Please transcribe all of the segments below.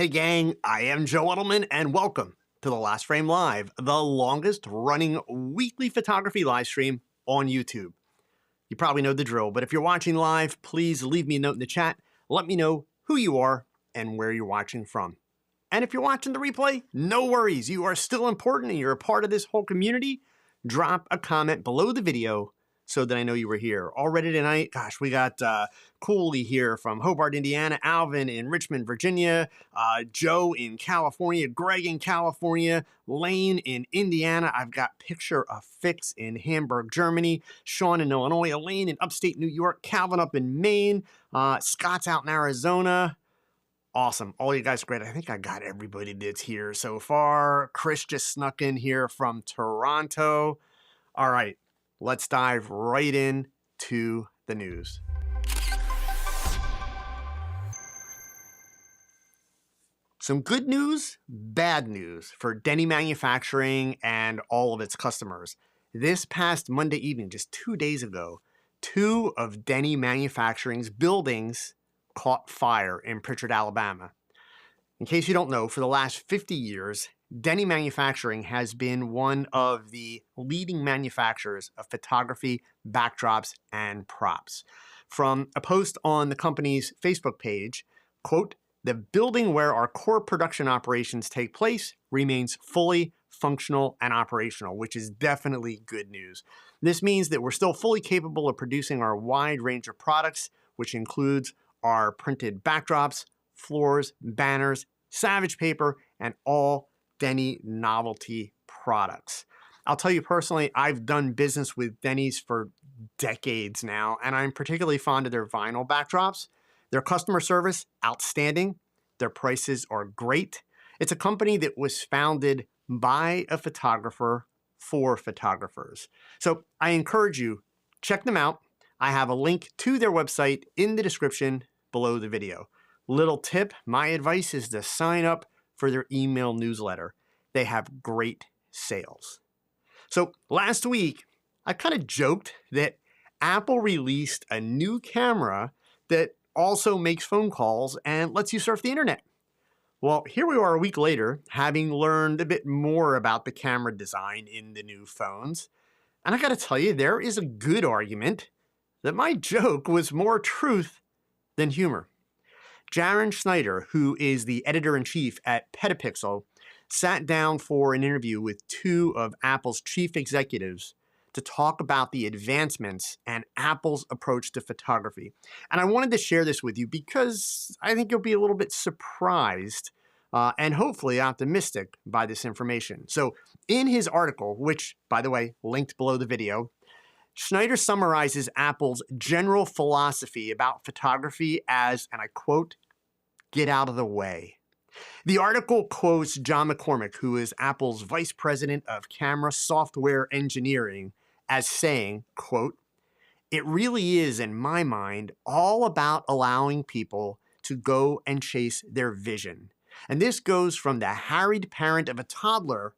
Hey gang, I am Joe Edelman and welcome to The Last Frame Live, the longest running weekly photography live stream on YouTube. You probably know the drill, but if you're watching live, please leave me a note in the chat. Let me know who you are and where you're watching from. And if you're watching the replay, no worries. You are still important and you're a part of this whole community. Drop a comment below the video so that I know you were here. Already tonight, gosh, we got Cooley here from Hobart, Indiana, Alvin in Richmond, Virginia, Joe in California, Greg in California, Lane in Indiana. I've got Picture of Fix in Hamburg, Germany, Sean in Illinois, Elaine in upstate New York, Calvin up in Maine, Scott's out in Arizona. Awesome. All you guys are great. I think I got everybody that's here so far. Chris just snuck in here from Toronto. All right, let's dive right in to the news. Some good news, bad news for Denny Manufacturing and all of its customers. This past Monday evening, just 2 days ago, 2 of Denny Manufacturing's buildings caught fire in Pritchard, Alabama. In case you don't know, for the last 50 years, Denny Manufacturing has been one of the leading manufacturers of photography, backdrops, and props. From a post on the company's Facebook page, quote, "The building where our core production operations take place remains fully functional and operational," which is definitely good news. This means that we're still fully capable of producing our wide range of products, which includes our printed backdrops, floors, banners, Savage paper, and all Denny novelty products. I'll tell you personally, I've done business with Denny's for decades now, and I'm particularly fond of their vinyl backdrops. Their customer service, outstanding. Their prices are great. It's a company that was founded by a photographer for photographers. So I encourage you, check them out. I have a link to their website in the description below the video. Little tip, my advice is to sign up for their email newsletter. They have great sales. So last week, I kind of joked that Apple released a new camera that also makes phone calls and lets you surf the internet. Well, here we are a week later, having learned a bit more about the camera design in the new phones. And I gotta tell you, there is a good argument that my joke was more truth than humor. Jaron Schneider, who is the editor-in-chief at Petapixel, sat down for an interview with 2 of Apple's chief executives to talk about the advancements and Apple's approach to photography. And I wanted to share this with you because I think you'll be a little bit surprised and hopefully optimistic by this information. So in his article, which, by the way, linked below the video, Schneider summarizes Apple's general philosophy about photography as, and I quote, "get out of the way." The article quotes John McCormick, who is Apple's vice president of camera software engineering, as saying, quote, "It really is, in my mind, all about allowing people to go and chase their vision." And this goes from the harried parent of a toddler,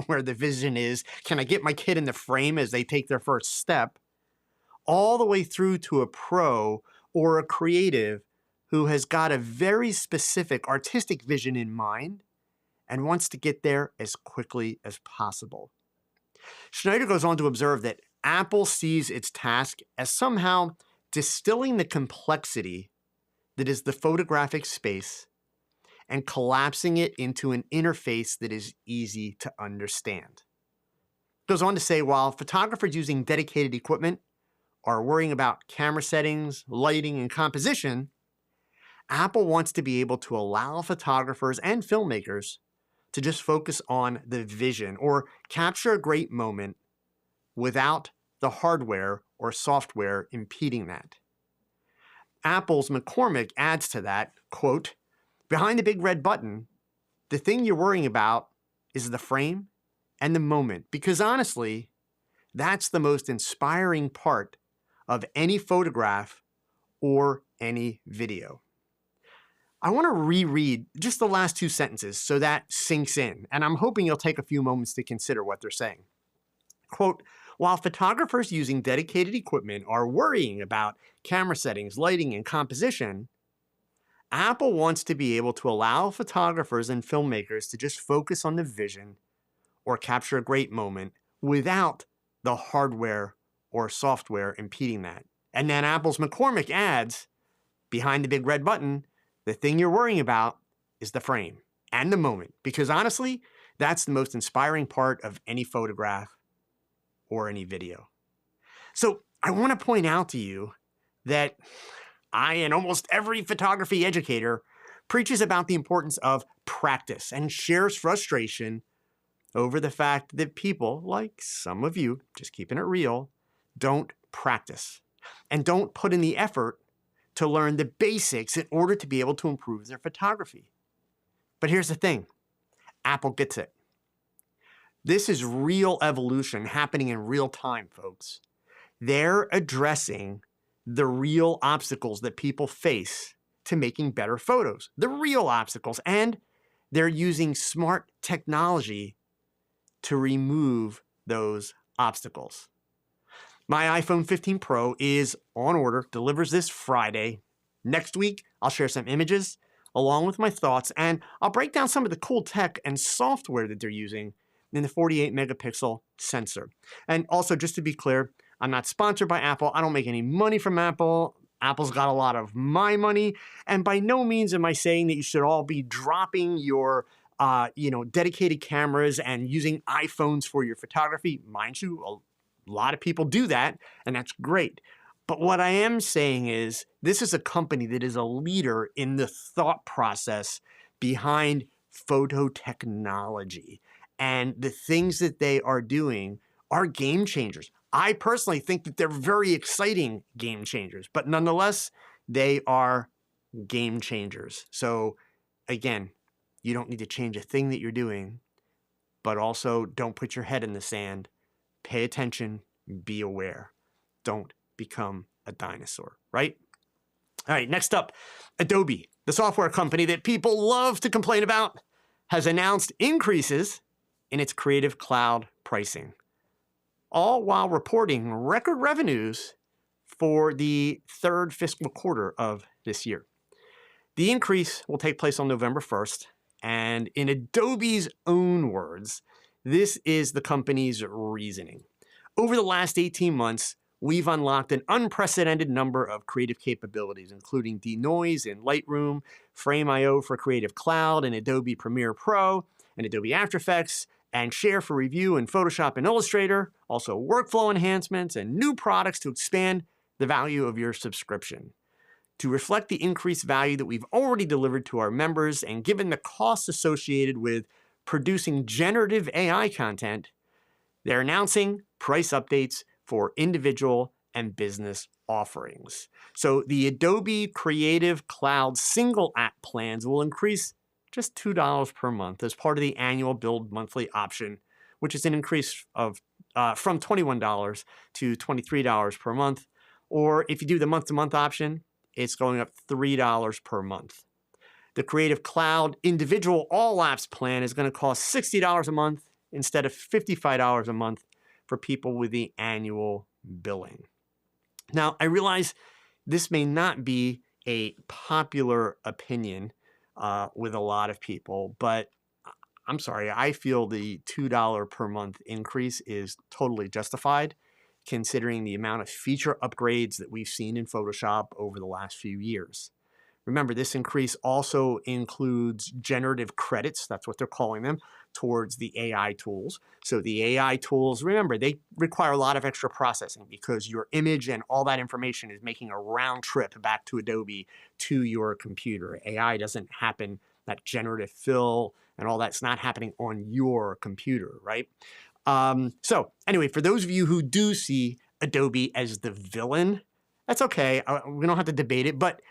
where the vision is, can I get my kid in the frame as they take their first step, all the way through to a pro or a creative who has got a very specific artistic vision in mind and wants to get there as quickly as possible. Schneider goes on to observe that Apple sees its task as somehow distilling the complexity that is the photographic space and collapsing it into an interface that is easy to understand. Goes on to say, while photographers using dedicated equipment are worrying about camera settings, lighting, and composition, Apple wants to be able to allow photographers and filmmakers to just focus on the vision or capture a great moment without the hardware or software impeding that. Apple's McCormick adds to that, quote, "Behind the big red button, the thing you're worrying about is the frame and the moment, because honestly, that's the most inspiring part of any photograph or any video." I want to reread just the last 2 sentences so that sinks in, and I'm hoping you'll take a few moments to consider what they're saying. Quote, "While photographers using dedicated equipment are worrying about camera settings, lighting, and composition, Apple wants to be able to allow photographers and filmmakers to just focus on the vision or capture a great moment without the hardware or software impeding that. And then Apple's McCormick adds, behind the big red button, the thing you're worrying about is the frame and the moment. Because honestly, that's the most inspiring part of any photograph or any video. So I want to point out to you that I and almost every photography educator preaches about the importance of practice and shares frustration over the fact that people, like some of you, just keeping it real, don't practice and don't put in the effort to learn the basics in order to be able to improve their photography. But here's the thing, Apple gets it. This is real evolution happening in real time, folks. They're addressing the real obstacles that people face to making better photos, the real obstacles, and they're using smart technology to remove those obstacles. My iPhone 15 Pro is on order, delivers this Friday. Next week, I'll share some images along with my thoughts, and I'll break down some of the cool tech and software that they're using in the 48 megapixel sensor. And also, just to be clear, I'm not sponsored by Apple. I don't make any money from Apple. Apple's got a lot of my money. And by no means am I saying that you should all be dropping your dedicated cameras and using iPhones for your photography. Mind you, a lot of people do that, and that's great. But what I am saying is this is a company that is a leader in the thought process behind photo technology. And the things that they are doing are game changers. I personally think that they're very exciting game changers, but nonetheless, they are game changers. So again, you don't need to change a thing that you're doing, but also don't put your head in the sand. Pay attention, be aware. Don't become a dinosaur, right? All right, next up, Adobe, the software company that people love to complain about, has announced increases in its Creative Cloud pricing, all while reporting record revenues for the third fiscal quarter of this year. The increase will take place on November 1st, and in Adobe's own words, this is the company's reasoning. Over the last 18 months, we've unlocked an unprecedented number of creative capabilities, including denoise in Lightroom, Frame.io for Creative Cloud, and Adobe Premiere Pro, and Adobe After Effects, and Share for Review in Photoshop and Illustrator, also workflow enhancements, and new products to expand the value of your subscription. To reflect the increased value that we've already delivered to our members, and given the costs associated with producing generative AI content, they're announcing price updates for individual and business offerings. So the Adobe Creative Cloud single app plans will increase just $2 per month as part of the annual billed monthly option, which is an increase of from $21 to $23 per month. Or if you do the month-to-month option, it's going up $3 per month. The Creative Cloud individual all apps plan is going to cost $60 a month instead of $55 a month for people with the annual billing. Now, I realize this may not be a popular opinion with a lot of people, but I'm sorry, I feel the $2 per month increase is totally justified, considering the amount of feature upgrades that we've seen in Photoshop over the last few years. Remember, this increase also includes generative credits, that's what they're calling them, towards the AI tools. So the AI tools, remember, they require a lot of extra processing because your image and all that information is making a round trip back to Adobe to your computer. AI doesn't happen, that generative fill and all that's not happening on your computer, right? So anyway, for those of you who do see Adobe as the villain, that's okay. We don't have to debate it, but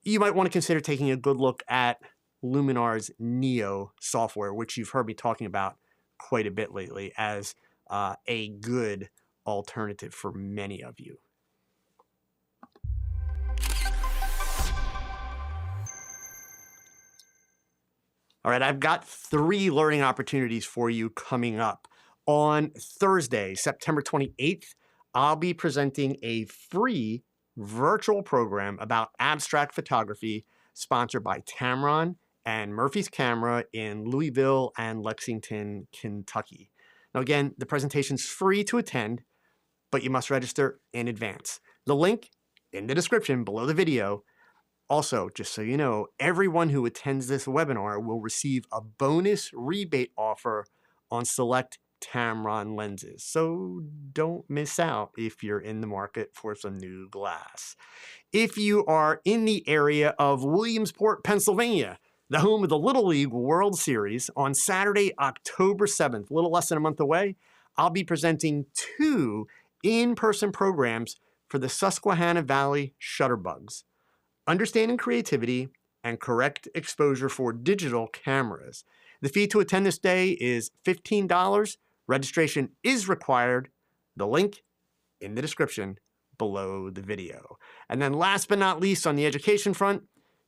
you might want to consider taking a good look at Luminar's Neo software, which you've heard me talking about quite a bit lately as a good alternative for many of you. All right, I've got 3 learning opportunities for you coming up. On Thursday, September 28th, I'll be presenting a free virtual program about abstract photography sponsored by Tamron and Murphy's Camera in Louisville and Lexington, Kentucky. Now again, the presentation's free to attend, but you must register in advance. The link in the description below the video. Also, just so you know, everyone who attends this webinar will receive a bonus rebate offer on select Tamron lenses. So don't miss out if you're in the market for some new glass. If you are in the area of Williamsport, Pennsylvania, the home of the Little League World Series, on Saturday, October 7th, a little less than a month away, I'll be presenting 2 in-person programs for the Susquehanna Valley Shutterbugs. Understanding creativity and correct exposure for digital cameras. The fee to attend this day is $15. Registration is required. The link in the description below the video. And then last but not least, on the education front,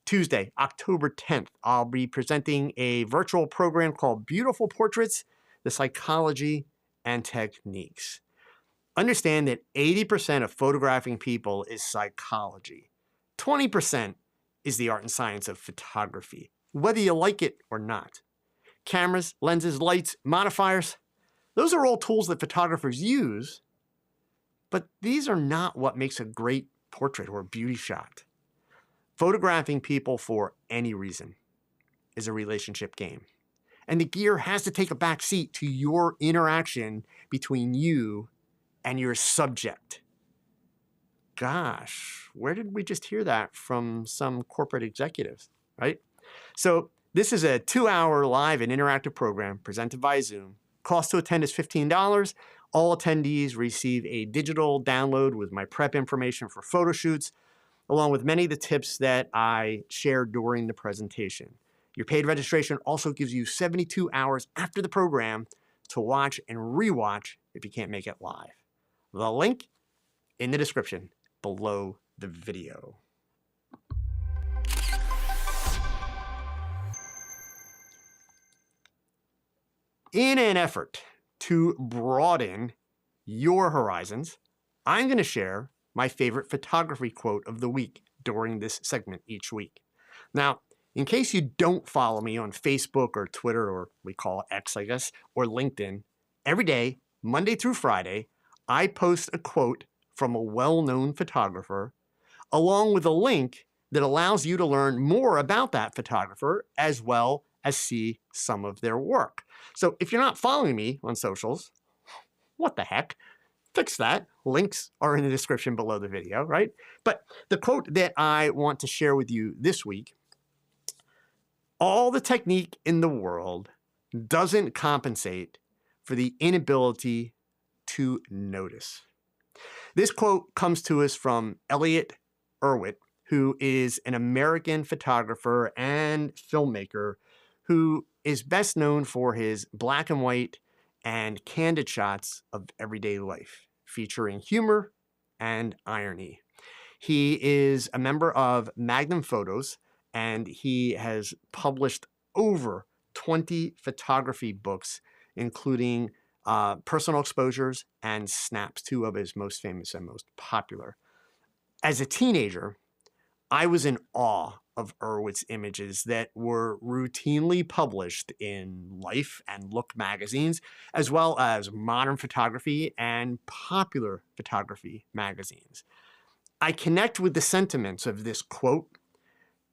Tuesday, October 10th, I'll be presenting a virtual program called Beautiful Portraits, the Psychology and Techniques. Understand that 80% of photographing people is psychology. 20% is the art and science of photography, whether you like it or not. Cameras, lenses, lights, modifiers, those are all tools that photographers use, but these are not what makes a great portrait or a beauty shot. Photographing people for any reason is a relationship game, and the gear has to take a back seat to your interaction between you and your subject. Gosh, where did we just hear that from some corporate executives, right? So this is a 2-hour live and interactive program presented by Zoom. Cost to attend is $15. All attendees receive a digital download with my prep information for photo shoots, along with many of the tips that I shared during the presentation. Your paid registration also gives you 72 hours after the program to watch and rewatch if you can't make it live. The link in the description below the video. In an effort to broaden your horizons, I'm going to share my favorite photography quote of the week during this segment each week. Now, in case you don't follow me on Facebook or Twitter, or we call it X, I guess, or LinkedIn, every day, Monday through Friday, I post a quote from a well-known photographer, along with a link that allows you to learn more about that photographer as well as see some of their work. So if you're not following me on socials, what the heck? Fix that. Links are in the description below the video, right? But the quote that I want to share with you this week: all the technique in the world doesn't compensate for the inability to notice. This quote comes to us from Elliot Erwitt, who is an American photographer and filmmaker who is best known for his black and white and candid shots of everyday life, featuring humor and irony. He is a member of Magnum Photos, and he has published over 20 photography books, including personal exposures and snaps, 2 of his most famous and most popular. As a teenager, I was in awe of Erwitt's images that were routinely published in Life and Look magazines, as well as Modern Photography and Popular Photography magazines. I connect with the sentiments of this quote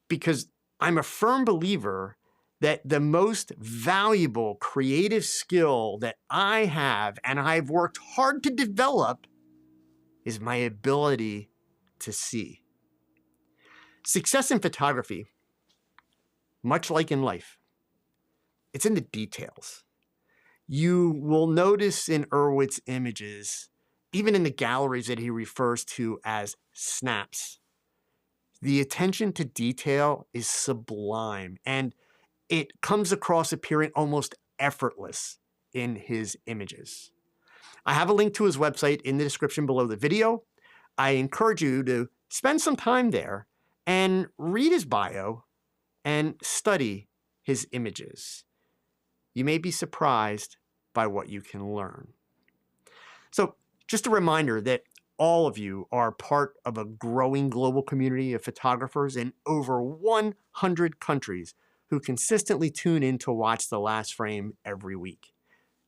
because I'm a firm believer that the most valuable creative skill that I have and I've worked hard to develop is my ability to see. Success in photography, much like in life, it's in the details. You will notice in Erwitt's images, even in the galleries that he refers to as snaps, the attention to detail is sublime, and it comes across appearing almost effortless in his images. I have a link to his website in the description below the video. I encourage you to spend some time there and read his bio and study his images. You may be surprised by what you can learn. So just a reminder that all of you are part of a growing global community of photographers in over 100 countries who consistently tune in to watch The Last Frame every week.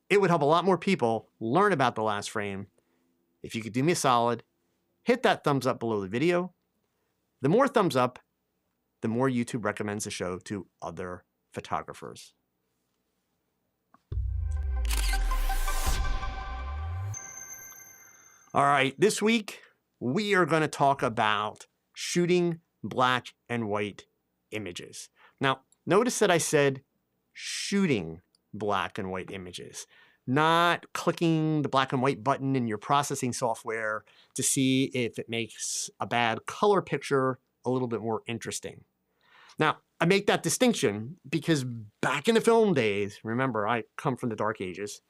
It would help a lot more people learn about The Last Frame if you could do me a solid, hit that thumbs up below the video. The more thumbs up, the more YouTube recommends the show to other photographers. All right, this week we are going to talk about shooting black and white images. Now, notice that I said shooting black and white images, not clicking the black and white button in your processing software to see if it makes a bad color picture a little bit more interesting. Now, I make that distinction because back in the film days, remember, I come from the dark ages,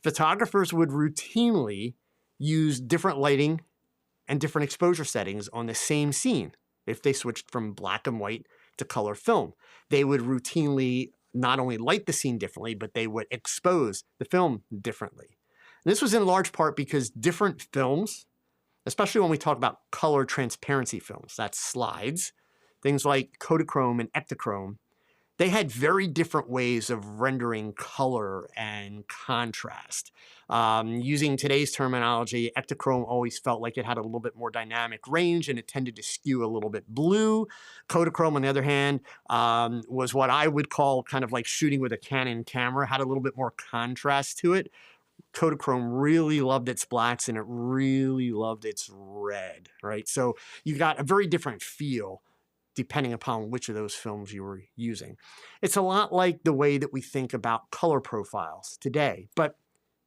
photographers would routinely use different lighting and different exposure settings on the same scene. If they switched from black and white to color film, they would routinely not only light the scene differently, but they would expose the film differently. And this was in large part because different films, especially when we talk about color transparency films, that's slides, things like Kodachrome and Ektachrome, they had very different ways of rendering color and contrast. Using today's terminology, Ektachrome always felt like it had a little bit more dynamic range and it tended to skew a little bit blue. Kodachrome, on the other hand, was what I would call kind of like shooting with a Canon camera, had a little bit more contrast to it. Kodachrome really loved its blacks and it really loved its red, right? So you got a very different feel depending upon which of those films you were using. It's a lot like the way that we think about color profiles today, but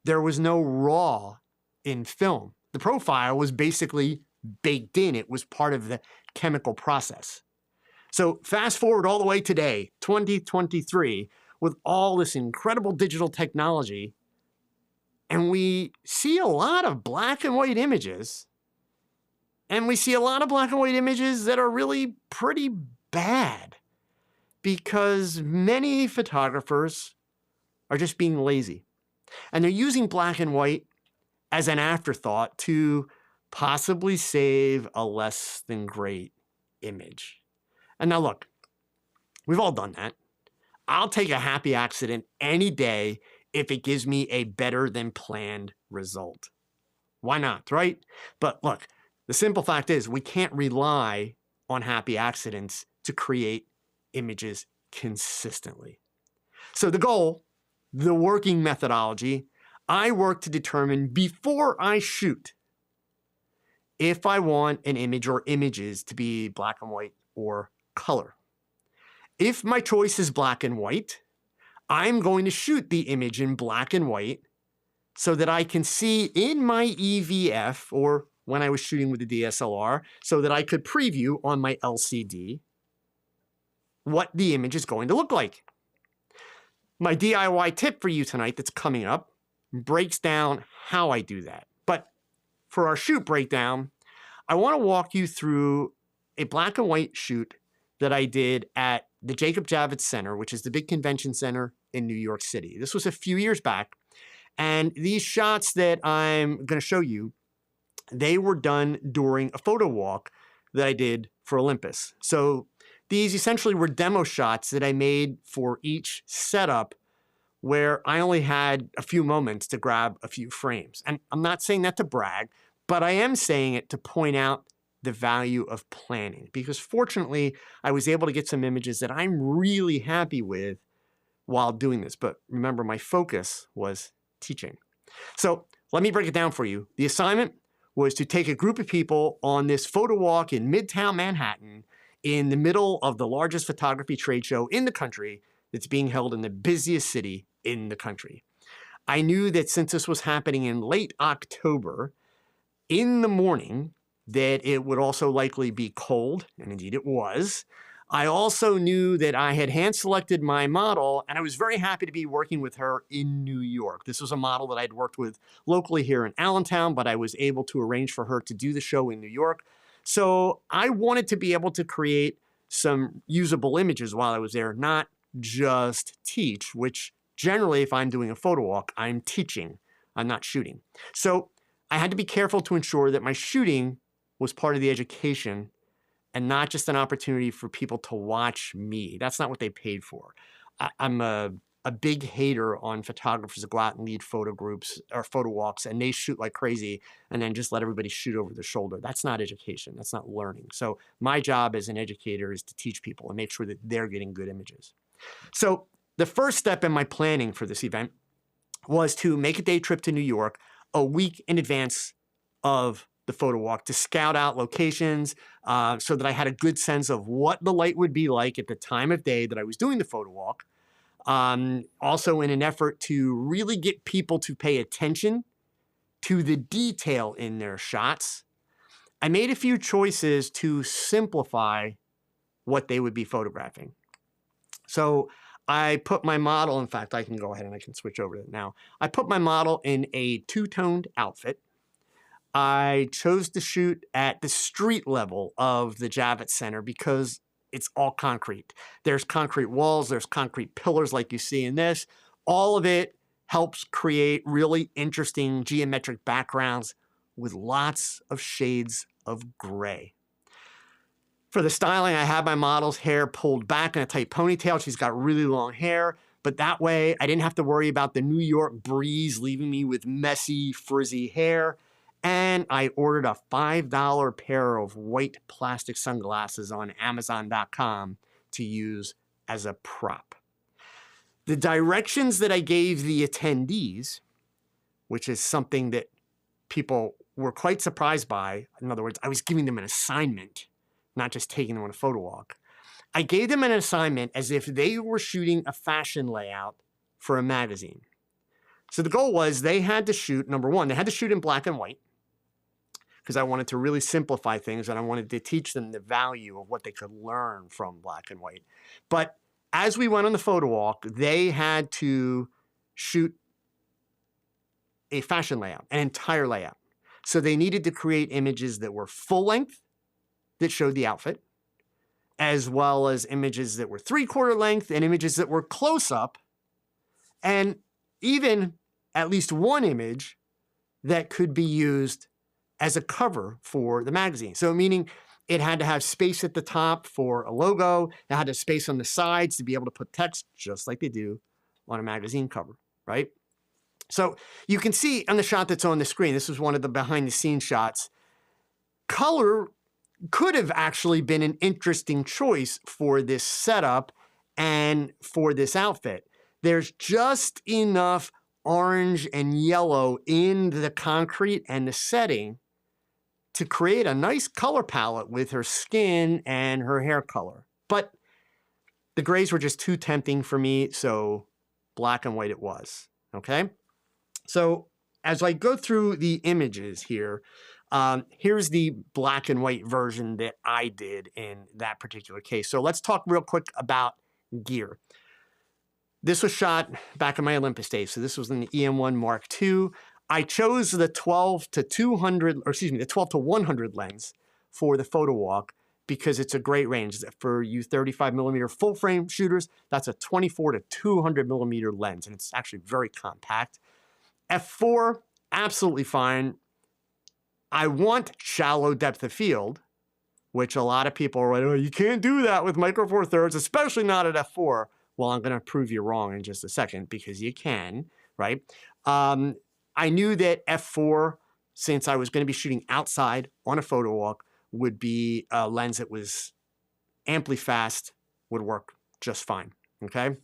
there was no raw in film. The profile was basically baked in. It was part of the chemical process. So fast forward all the way today, 2023, with all this incredible digital technology, and we see a lot of black and white images. And we see a lot of black and white images that are really pretty bad because many photographers are just being lazy. And they're using black and white as an afterthought to possibly save a less than great image. And now look, we've all done that. I'll take a happy accident any day if it gives me a better than planned result. Why not, right? But look, the simple fact is we can't rely on happy accidents to create images consistently. So the goal, the working methodology, I work to determine before I shoot if I want an image or images to be black and white or color. If my choice is black and white, I'm going to shoot the image in black and white so that I can see in my EVF, or when I was shooting with the DSLR, so that I could preview on my LCD what the image is going to look like. My DIY tip for you tonight that's coming up breaks down how I do that. But for our shoot breakdown, I want to walk you through a black and white shoot that I did at the Jacob Javits Center, which is the big convention center in New York City. This was a few years back. And these shots that I'm going to show you, they were done during a photo walk that I did for Olympus. So these essentially were demo shots that I made for each setup where I only had a few moments to grab a few frames. And I'm not saying that to brag, but I am saying it to point out the value of planning, because fortunately I was able to get some images that I'm really happy with while doing this. But remember, my focus was teaching. So let me break it down for you. The assignment was to take a group of people on this photo walk in Midtown Manhattan in the middle of the largest photography trade show in the country that's being held in the busiest city in the country. I knew that since this was happening in late October, in the morning, that it would also likely be cold, and indeed it was. I also knew that I had hand-selected my model, and I was very happy to be working with her in New York. This was a model that I'd worked with locally here in Allentown, but I was able to arrange for her to do the show in New York. So I wanted to be able to create some usable images while I was there, not just teach, which generally, if I'm doing a photo walk, I'm teaching, I'm not shooting. So I had to be careful to ensure that my shooting was part of the education and not just an opportunity for people to watch me. That's not what they paid for. I'm a big hater on photographers that go out and lead photo groups or photo walks and they shoot like crazy and then just let everybody shoot over their shoulder. That's not education. That's not learning. So my job as an educator is to teach people and make sure that they're getting good images. So the first step in my planning for this event was to make a day trip to New York a week in advance of the photo walk to scout out locations so that I had a good sense of what the light would be like at the time of day that I was doing the photo walk. Also in an effort to really get people to pay attention to the detail in their shots, I made a few choices to simplify what they would be photographing. So I put my model, in fact, I can go ahead and I can switch over to it now. I put my model in a two-toned outfit. I chose to shoot at the street level of the Javits Center because it's all concrete. There's concrete walls, there's concrete pillars like you see in this. All of it helps create really interesting geometric backgrounds with lots of shades of gray. For the styling, I have my model's hair pulled back in a tight ponytail. She's got really long hair, but that way I didn't have to worry about the New York breeze leaving me with messy, frizzy hair. And I ordered a $5 pair of white plastic sunglasses on Amazon.com to use as a prop. The directions that I gave the attendees, which is something that people were quite surprised by. In other words, I was giving them an assignment, not just taking them on a photo walk. I gave them an assignment as if they were shooting a fashion layout for a magazine. So the goal was they had to shoot, number one, they had to shoot in black and white because I wanted to really simplify things and I wanted to teach them the value of what they could learn from black and white. But as we went on the photo walk, they had to shoot a fashion layout, an entire layout. So they needed to create images that were full length, that showed the outfit, as well as images that were 3/4 length and images that were close up, and even at least one image that could be used as a cover for the magazine. So meaning it had to have space at the top for a logo, it had to have space on the sides to be able to put text just like they do on a magazine cover, right? So you can see on the shot that's on the screen, this was one of the behind the scenes shots, color could have actually been an interesting choice for this setup and for this outfit. There's just enough orange and yellow in the concrete and the setting to create a nice color palette with her skin and her hair color. But the grays were just too tempting for me, so black and white it was, okay? So as I go through the images here, here's the black and white version that I did in that particular case. So let's talk real quick about gear. This was shot back in my Olympus days. So this was in the EM1 Mark II. I chose the 12 to 100 lens for the photo walk because it's a great range. For you 35 millimeter full frame shooters, that's a 24 to 200 millimeter lens, and it's actually very compact. F4, absolutely fine. I want shallow depth of field, which a lot of people are like, oh, you can't do that with micro four thirds, especially not at F4. Well, I'm going to prove you wrong in just a second because you can, right? I knew that F4, since I was going to be shooting outside on a photo walk, would be a lens that was amply fast, would work just fine, okay?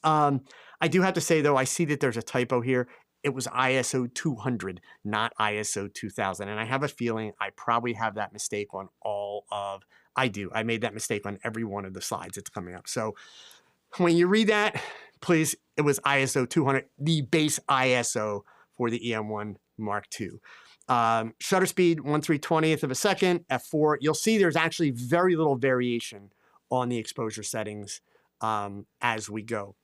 I do have to say, though, I see that there's a typo here. It was ISO 200, not ISO 2000. And I have a feeling I probably have that mistake on all of, I do. I made that mistake on every one of the slides that's coming up. So when you read that, please, it was ISO 200, the base ISO for the EM1 Mark II. Shutter speed, 1/320th of a second, F4. You'll see there's actually very little variation on the exposure settings as we go.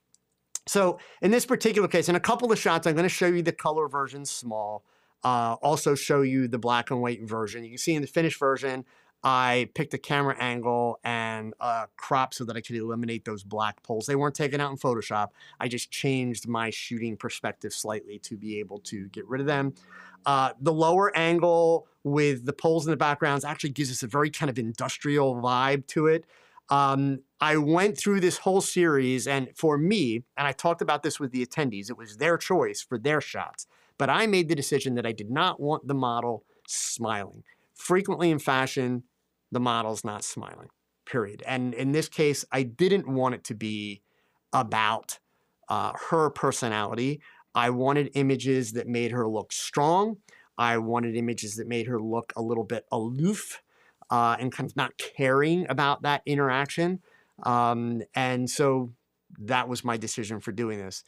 So in this particular case, in a couple of shots, I'm going to show you the color version small, also show you the black and white version. You can see in the finished version, I picked a camera angle and crop so that I could eliminate those black poles. They weren't taken out in Photoshop. I just changed my shooting perspective slightly to be able to get rid of them. The lower angle with the poles in the backgrounds actually gives us a very kind of industrial vibe to it. I went through this whole series, and for me, and I talked about this with the attendees, it was their choice for their shots. But I made the decision that I did not want the model smiling. Frequently in fashion, the model's not smiling, period. And in this case, I didn't want it to be about her personality. I wanted images that made her look strong. I wanted images that made her look a little bit aloof and kind of not caring about that interaction. And so that was my decision for doing this.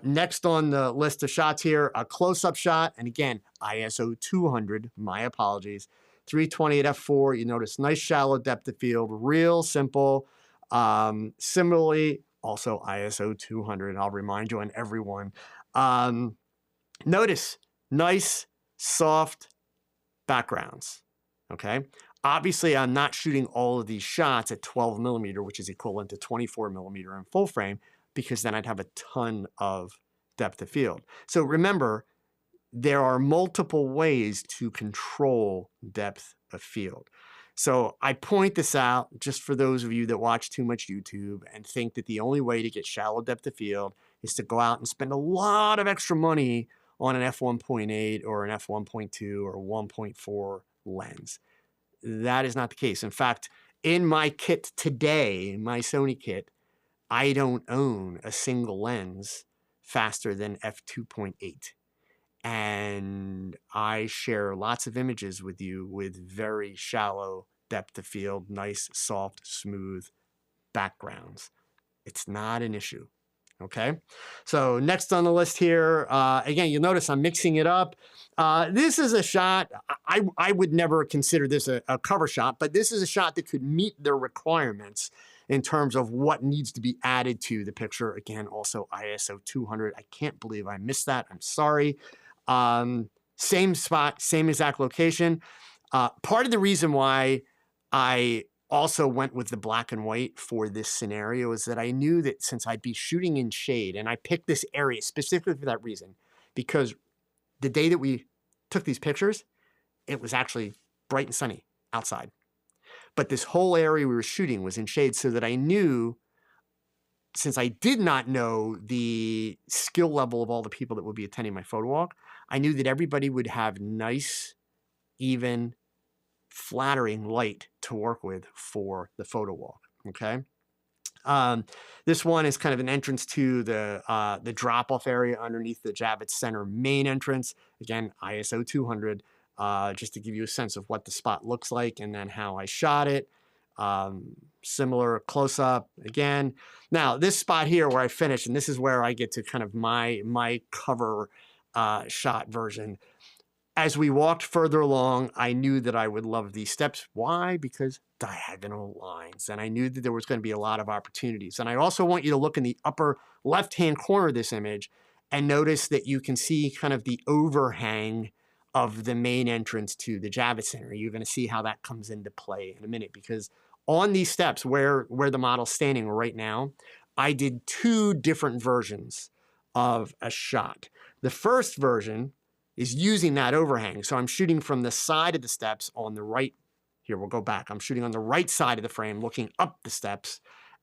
Next on the list of shots here, a close-up shot. And again, ISO 200, my apologies. 320 at f4, you notice nice shallow depth of field, real simple. Similarly, also ISO 200, I'll remind you on everyone. Notice nice, soft backgrounds, okay? Obviously, I'm not shooting all of these shots at 12 millimeter, which is equivalent to 24 millimeter in full frame, because then I'd have a ton of depth of field. So remember, there are multiple ways to control depth of field. So I point this out just for those of you that watch too much YouTube and think that the only way to get shallow depth of field is to go out and spend a lot of extra money on an f1.8 or an f1.2 or 1.4 lens. That is not the case. In fact, in my kit today, my Sony kit, I don't own a single lens faster than f2.8. And I share lots of images with you with very shallow depth of field, nice, soft, smooth backgrounds. It's not an issue. Okay, so next on the list here, again, you'll notice I'm mixing it up. This is a shot, I would never consider this a cover shot, but this is a shot that could meet their requirements in terms of what needs to be added to the picture. Again, also ISO 200. I can't believe I missed that. I'm sorry. Same spot, same exact location. Part of the reason why I also went with the black and white for this scenario is that I knew that since I'd be shooting in shade, and I picked this area specifically for that reason, because the day that we took these pictures, it was actually bright and sunny outside. But this whole area we were shooting was in shade, so that I knew, since I did not know the skill level of all the people that would be attending my photo walk, I knew that everybody would have nice, even, flattering light to work with for the photo walk, okay? This one is kind of an entrance to the drop-off area underneath the Javits Center main entrance. Again, ISO 200, just to give you a sense of what the spot looks like and then how I shot it. Similar close-up again. Now, this spot here where I finished, and this is where I get to kind of my cover shot version. As we walked further along, I knew that I would love these steps. Why? Because diagonal lines. And I knew that there was going to be a lot of opportunities. And I also want you to look in the upper left-hand corner of this image and notice that you can see kind of the overhang of the main entrance to the Javits Center. You're going to see how that comes into play in a minute, because on these steps where the model's standing right now, I did two different versions of a shot. The first version is using that overhang. So I'm shooting from the side of the steps on the right. Here, we'll go back. I'm shooting on the right side of the frame, looking up the steps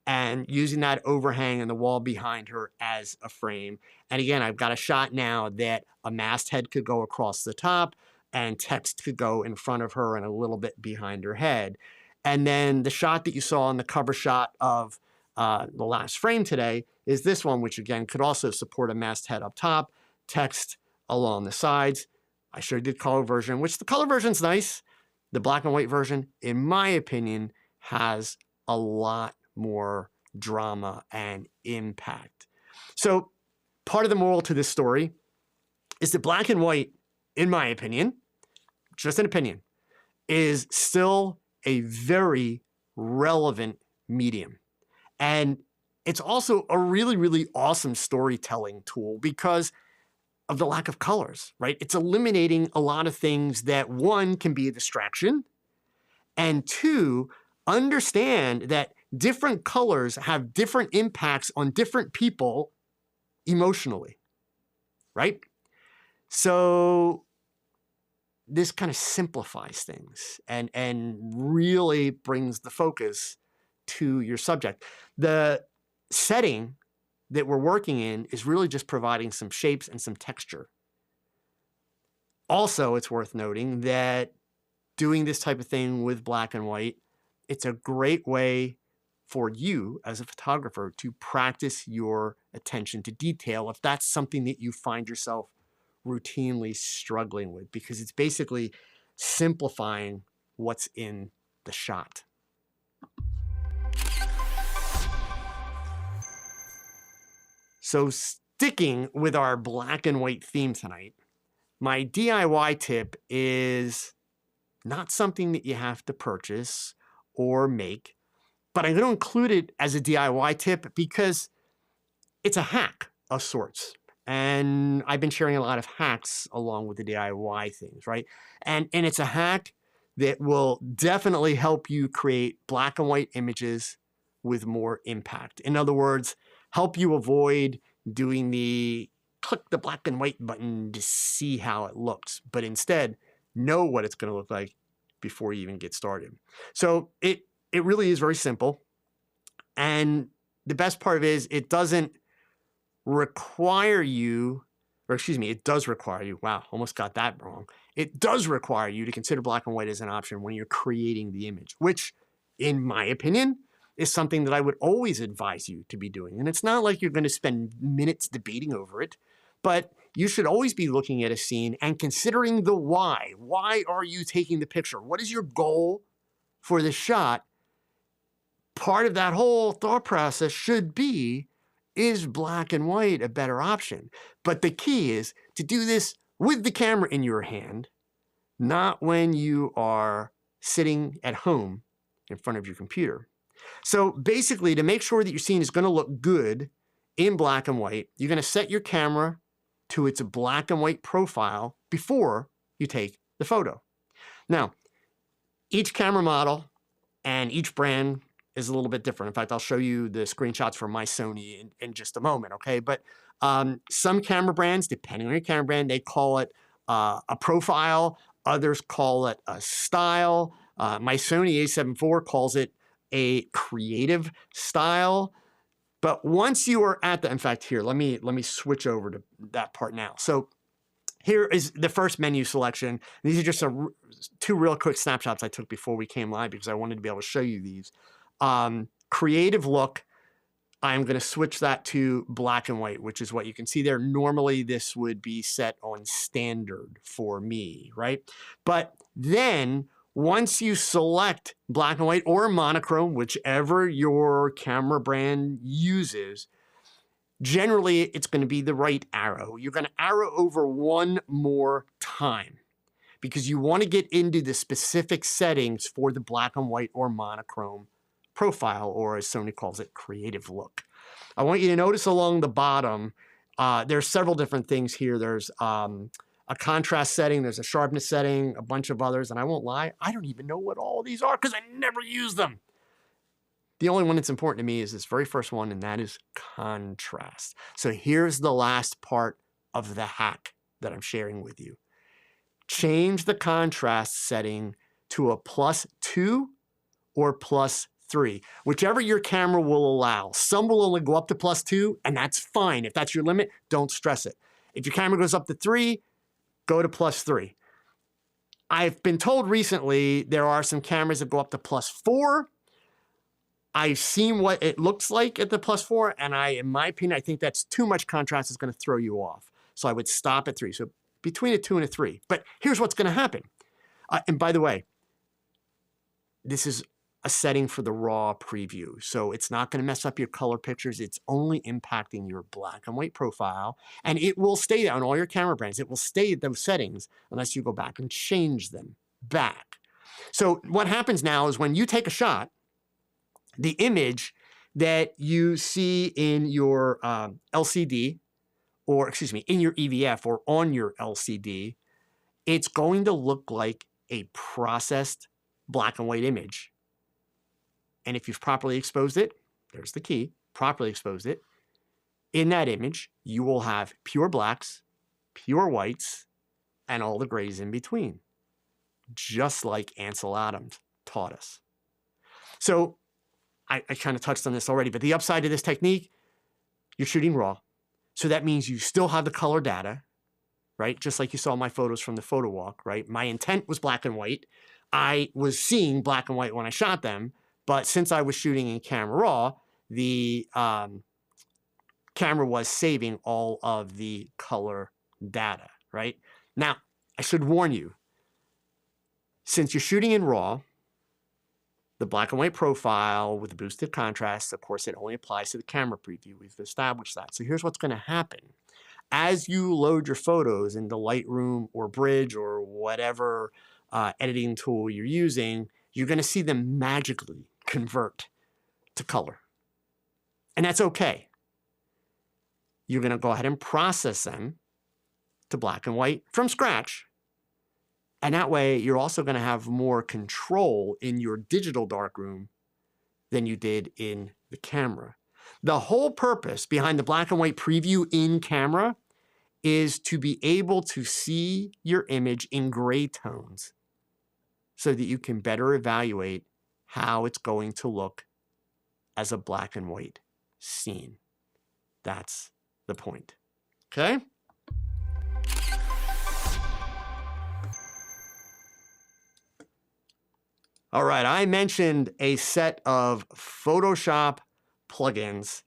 and using that overhang and the wall behind her as a frame. And again, I've got a shot now that a masthead could go across the top and text could go in front of her and a little bit behind her head. And then the shot that you saw in the cover shot of the last frame today is this one, which again could also support a masthead up top, text along the sides. I sure did color version, which the color version's nice. The black and white version, in my opinion, has a lot more drama and impact. So part of the moral to this story is that black and white, in my opinion, just an opinion, is still a very relevant medium. And it's also a really, really awesome storytelling tool because of the lack of colors, right? It's eliminating a lot of things that, one, can be a distraction, And two, understand that different colors have different impacts on different people emotionally, right? So this kind of simplifies things and really brings the focus to your subject. The setting that we're working in is really just providing some shapes and some texture. Also, it's worth noting that doing this type of thing with black and white, it's a great way for you as a photographer to practice your attention to detail if that's something that you find yourself routinely struggling with, because it's basically simplifying what's in the shot. So sticking with our black and white theme tonight, my DIY tip is not something that you have to purchase or make, but I'm going to include it as a DIY tip because it's a hack of sorts. And I've been sharing a lot of hacks along with the DIY things, right? And it's a hack that will definitely help you create black and white images with more impact. In other words, help you avoid doing the click the black and white button to see how it looks, but instead know what it's going to look like before you even get started. So it really is very simple. And the best part of it is it doesn't require you, or excuse me, it does require you. Wow, almost got that wrong. It does require you to consider black and white as an option when you're creating the image, which, in my opinion, is something that I would always advise you to be doing. And it's not like you're going to spend minutes debating over it, but you should always be looking at a scene and considering the why. Why are you taking the picture? What is your goal for the shot? Part of that whole thought process should be, is black and white a better option? But the key is to do this with the camera in your hand, not when you are sitting at home in front of your computer. So basically, to make sure that your scene is going to look good in black and white, you're going to set your camera to its black and white profile before you take the photo. Now, each camera model and each brand is a little bit different. In fact, I'll show you the screenshots from my Sony in just a moment, okay? But some camera brands, depending on your camera brand, they call it a profile. Others call it a style. My Sony a7 IV calls it a creative style. But once you are at the, in fact, here, let me switch over to that part now. So here is the first menu selection. These are just two real quick snapshots I took before we came live because I wanted to be able to show you these. Creative look, I'm going to switch that to black and white, which is what you can see there. Normally, this would be set on standard for me, right? But then once you select black and white or monochrome, whichever your camera brand uses, generally it's going to be the right arrow. You're going to arrow over one more time because you want to get into the specific settings for the black and white or monochrome profile, or as Sony calls it, creative look. I want you to notice along the bottom, there's several different things here. There's a contrast setting, there's a sharpness setting, a bunch of others, and I won't lie, I don't even know what all these are because I never use them. The only one that's important to me is this very first one, and that is contrast. So here's the last part of the hack that I'm sharing with you. Change the contrast setting to a +2 or +3, whichever your camera will allow. Some will only go up to +2, and that's fine. If that's your limit, don't stress it. If your camera goes up to 3, go to +3. I've been told recently there are some cameras that go up to +4. I've seen what it looks like at the +4, and in my opinion, I think that's too much contrast. Is going to throw you off. So I would stop at 3. So between a 2 and a 3. But here's what's going to happen. And by the way, this is a setting for the raw preview. So it's not going to mess up your color pictures. It's only impacting your black and white profile. And it will stay on all your camera brands. It will stay at those settings unless you go back and change them back. So what happens now is when you take a shot, the image that you see in your LCD, or excuse me, in your EVF or on your LCD, it's going to look like a processed black and white image. And if you've properly exposed it, there's the key, properly exposed it, in that image, you will have pure blacks, pure whites, and all the grays in between, just like Ansel Adams taught us. So I kind of touched on this already, but the upside of this technique, you're shooting raw. So that means you still have the color data, right? Just like you saw my photos from the photo walk, right? My intent was black and white. I was seeing black and white when I shot them, but since I was shooting in camera raw, the camera was saving all of the color data, right? Now, I should warn you, since you're shooting in raw, the black and white profile with the boosted contrast, of course, it only applies to the camera preview. We've established that. So here's what's going to happen. As you load your photos into Lightroom or Bridge or whatever editing tool you're using, you're going to see them magically convert to color. And that's okay. You're going to go ahead and process them to black and white from scratch. And that way, you're also going to have more control in your digital darkroom than you did in the camera. The whole purpose behind the black and white preview in camera is to be able to see your image in gray tones so that you can better evaluate how it's going to look as a black and white scene. That's the point. Okay? All right, I mentioned a set of Photoshop plugins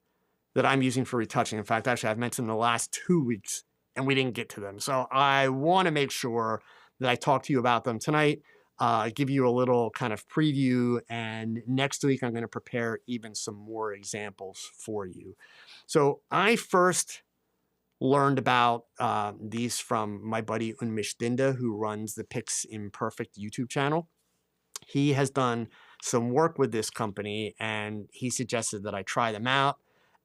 that I'm using for retouching. In fact, actually, I've mentioned them the last 2 weeks, and we didn't get to them. So I want to make sure that I talk to you about them tonight, give you a little kind of preview, and next week I'm going to prepare even some more examples for you. So I first learned about these from my buddy Unmish Dinda, who runs the Pix Imperfect YouTube channel. He has done some work with this company, and he suggested that I try them out.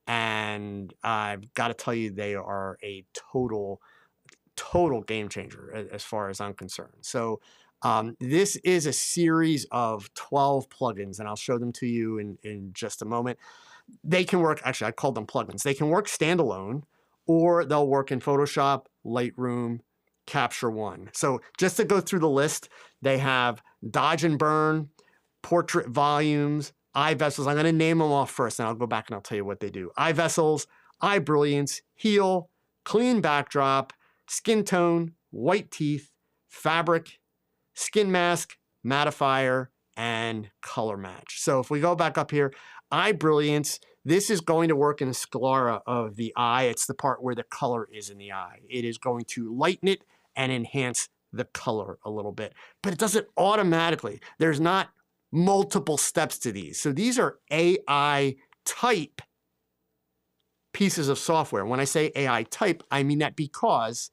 And I've got to tell you, they are a total game changer as far as I'm concerned. So this is a series of 12 plugins, and I'll show them to you in just a moment. They can work, actually, I called them plugins. They can work standalone, or they'll work in Photoshop, Lightroom, Capture One. So just to go through the list, they have Dodge and Burn, Portrait Volumes, Eye Vessels. I'm going to name them off first, and I'll go back and I'll tell you what they do. Eye Vessels, Eye Brilliance, Heal, Clean Backdrop, Skin Tone, White Teeth, Fabric, Skin Mask, Mattifier, and Color Match. So if we go back up here, Eye Brilliance, this is going to work in the sclera of the eye. It's the part where the color is in the eye. It is going to lighten it and enhance the color a little bit, but it does it automatically. There's not multiple steps to these. So these are AI type pieces of software. When I say AI type, I mean that because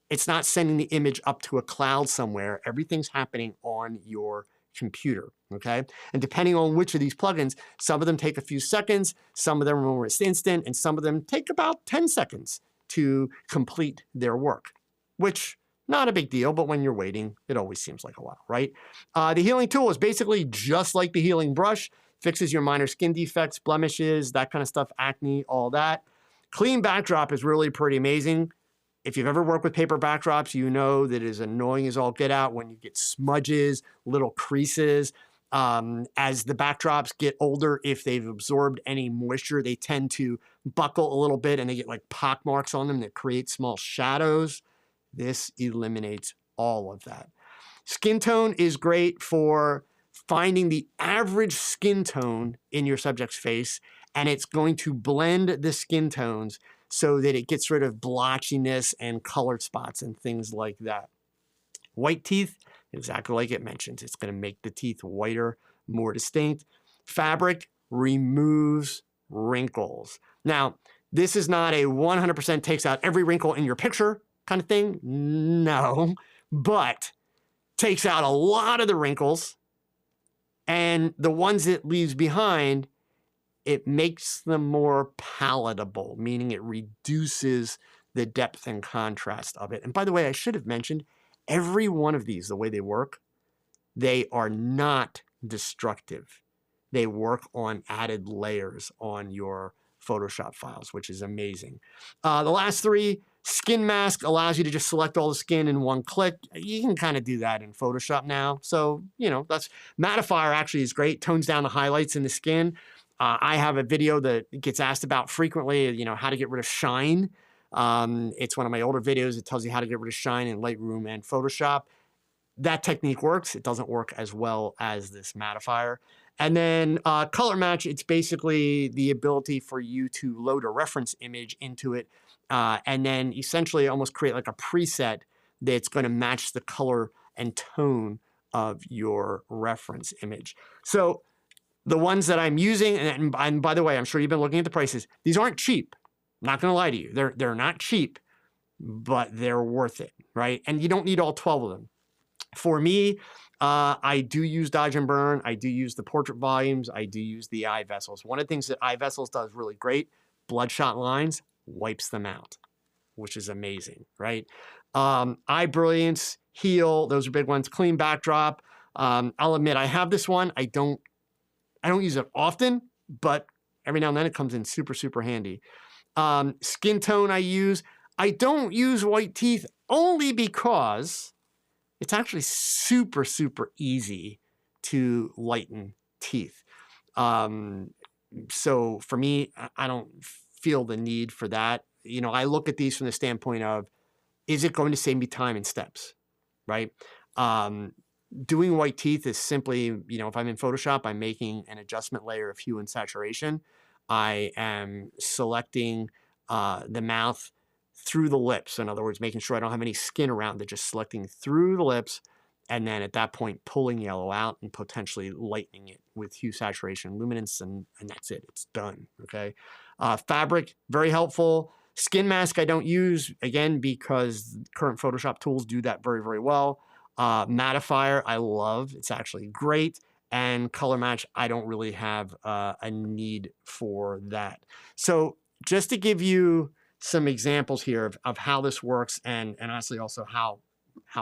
it's not sending the image up to a cloud somewhere. Everything's happening on your computer, okay? And depending on which of these plugins, some of them take a few seconds, some of them are almost instant, and some of them take about 10 seconds to complete their work, which not a big deal, but when you're waiting, it always seems like a while, right? The healing tool is basically just like the healing brush, fixes your minor skin defects, blemishes, that kind of stuff, acne, all that. Clean backdrop is really pretty amazing. If you've ever worked with paper backdrops, you know that it is annoying as all get out when you get smudges, little creases. As the backdrops get older, if they've absorbed any moisture, they tend to buckle a little bit and they get like pock marks on them that create small shadows. This eliminates all of that. Skin tone is great for finding the average skin tone in your subject's face, and it's going to blend the skin tones so that it gets rid of blotchiness and colored spots and things like that. White teeth, exactly like it mentions. It's going to make the teeth whiter, more distinct. Fabric removes wrinkles. Now, this is not a 100% takes out every wrinkle in your picture kind of thing. No, but takes out a lot of the wrinkles, and the ones it leaves behind, it makes them more palatable, meaning it reduces the depth and contrast of it. And by the way, I should have mentioned, every one of these, the way they work, they are not destructive. They work on added layers on your Photoshop files, which is amazing. The last three, skin mask allows you to just select all the skin in one click. You can kind of do that in Photoshop now. So, you know, that's mattifier actually is great, tones down the highlights in the skin. I have a video that gets asked about frequently, you know, how to get rid of shine. It's one of my older videos. It tells you how to get rid of shine in Lightroom and Photoshop. That technique works. It doesn't work as well as this mattifier. And then color match, it's basically the ability for you to load a reference image into it and then essentially almost create like a preset that's going to match the color and tone of your reference image. So the ones that I'm using, and by the way, I'm sure you've been looking at the prices. These aren't cheap. I'm not going to lie to you. They're not cheap, but they're worth it, right? And you don't need all 12 of them. For me, I do use Dodge and Burn. I do use the portrait volumes. I do use the eye vessels. One of the things that eye vessels does really great, bloodshot lines, wipes them out, which is amazing, right? Eye Brilliance, Heal, those are big ones. Clean Backdrop. I'll admit I have this one. I don't use it often, but every now and then it comes in super, super handy. Skin tone I use. I don't use white teeth only because it's actually super, super easy to lighten teeth. So for me, I don't feel the need for that. You know, I look at these from the standpoint of, is it going to save me time and steps, right? Doing white teeth is simply, you know, if I'm in Photoshop, I'm making an adjustment layer of hue and saturation. I am selecting the mouth through the lips. In other words, making sure I don't have any skin around it, just selecting through the lips. And then at that point, pulling yellow out and potentially lightening it with hue, saturation, luminance, and that's it. It's done, okay? Fabric, very helpful. Skin mask I don't use, again, because current Photoshop tools do that very, very well. Mattifier I love. It's actually great. And color match, I don't really have a need for that. So just to give you some examples here of how this works and honestly also how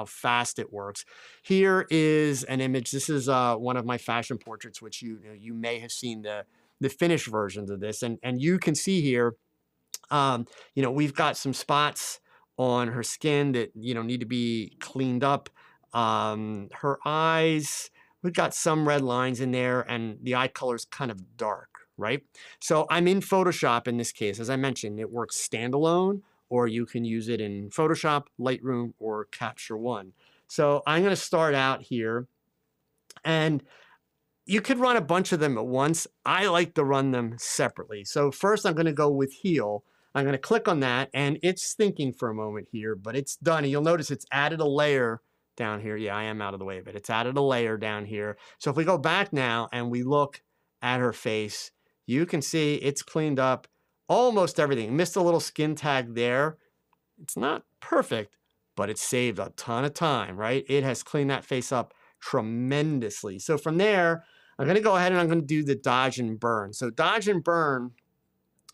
fast it works. Here is an image. This is one of my fashion portraits, which you may have seen the finished versions of this. And you can see here, you know, we've got some spots on her skin that, you know, need to be cleaned up. Her eyes, we've got some red lines in there and the eye color is kind of dark, right? So I'm in Photoshop in this case. As I mentioned, it works standalone, or you can use it in Photoshop, Lightroom, or Capture One. So I'm going to start out here, and you could run a bunch of them at once. I like to run them separately. So first I'm going to go with Heal. I'm going to click on that, and it's thinking for a moment here, but it's done. And you'll notice it's added a layer down here. Yeah, I am out of the way of it. It's added a layer down here. So if we go back now and we look at her face, you can see it's cleaned up almost everything. Missed a little skin tag there. It's not perfect, but it saved a ton of time, right? It has cleaned that face up tremendously. So from there, I'm going to go ahead and I'm going to do the Dodge and Burn. So Dodge and Burn,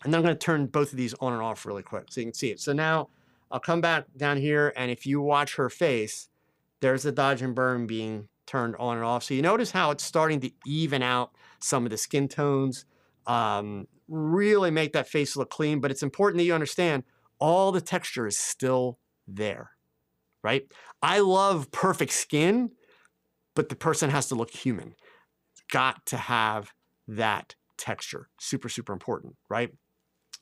and then I'm going to turn both of these on and off really quick so you can see it. So now I'll come back down here, and if you watch her face, there's the Dodge and Burn being turned on and off. So you notice how it's starting to even out some of the skin tones, really make that face look clean. But it's important that you understand all the texture is still there, right? I love perfect skin, but the person has to look human. Got to have that texture. Super, super important, right?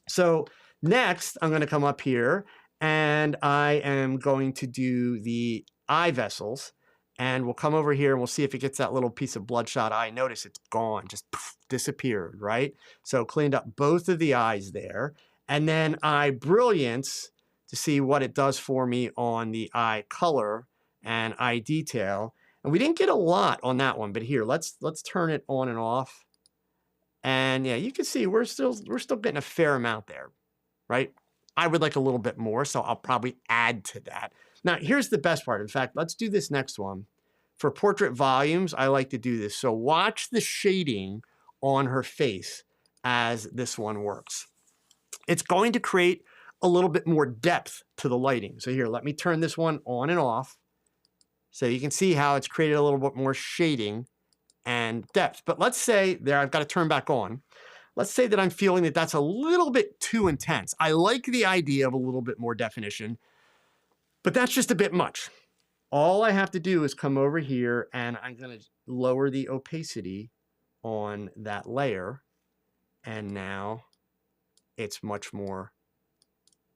So next, I'm going to come up here, and I am going to do the eye vessels. And we'll come over here and we'll see if it gets that little piece of bloodshot eye. Notice it's gone, just poof, disappeared, right? So cleaned up both of the eyes there. And then Eye Brilliance to see what it does for me on the eye color and eye detail. And we didn't get a lot on that one, but here, let's turn it on and off. And yeah, you can see we're still getting a fair amount there, right? I would like a little bit more, so I'll probably add to that. Now, here's the best part. In fact, let's do this next one. For portrait volumes, I like to do this. So watch the shading on her face as this one works. It's going to create a little bit more depth to the lighting. So here, let me turn this one on and off. So you can see how it's created a little bit more shading and depth. But let's say there, I've got to turn back on. Let's say that I'm feeling that that's a little bit too intense. I like the idea of a little bit more definition, but that's just a bit much. All I have to do is come over here and I'm going to lower the opacity on that layer. And now it's much more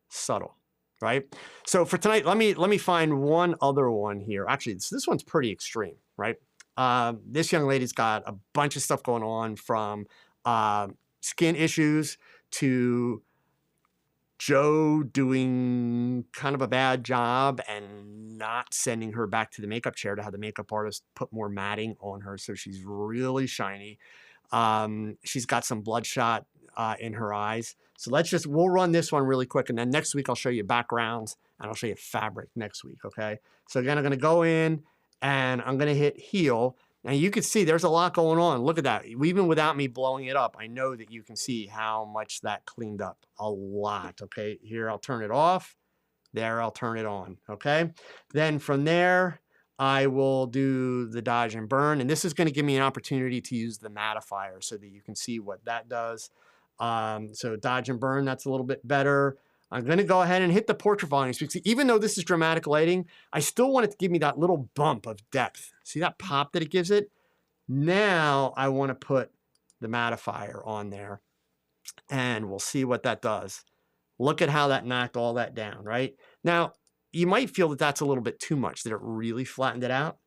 subtle, right? So for tonight, let me find one other one here. Actually, this one's pretty extreme, right? This young lady's got a bunch of stuff going on, from skin issues to Joe doing kind of a bad job and not sending her back to the makeup chair to have the makeup artist put more matting on her so she's really shiny. She's got some bloodshot in her eyes. So we'll run this one really quick, and then next week I'll show you backgrounds and I'll show you fabric next week, okay? So again, I'm gonna go in and I'm gonna hit heal. And you can see there's a lot going on. Look at that. Even without me blowing it up, I know that you can see how much that cleaned up. A lot, okay? Here, I'll turn it off. There, I'll turn it on, okay? Then from there, I will do the dodge and burn. And this is gonna give me an opportunity to use the mattifier so that you can see what that does. So dodge and burn, that's a little bit better. I'm gonna go ahead and hit the portrait volumes, because even though this is dramatic lighting, I still want it to give me that little bump of depth. See that pop that it gives it? Now I wanna put the mattifier on there and we'll see what that does. Look at how that knocked all that down, right? Now, you might feel that that's a little bit too much, that it really flattened it out.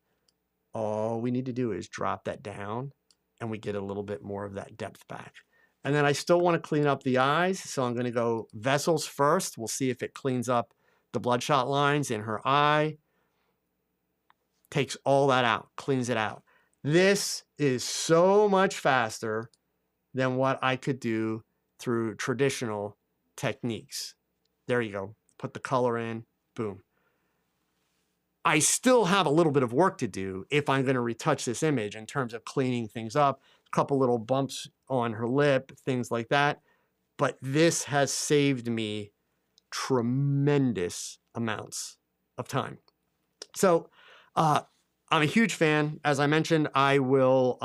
All we need to do is drop that down and we get a little bit more of that depth back. And then I still want to clean up the eyes, so I'm going to go vessels first. We'll see if it cleans up the bloodshot lines in her eye. Takes all that out, cleans it out. This is so much faster than what I could do through traditional techniques. There you go. Put the color in, boom. I still have a little bit of work to do if I'm going to retouch this image in terms of cleaning things up. A couple little bumps on her lip, things like that. But this has saved me tremendous amounts of time. So I'm a huge fan. As I mentioned, I will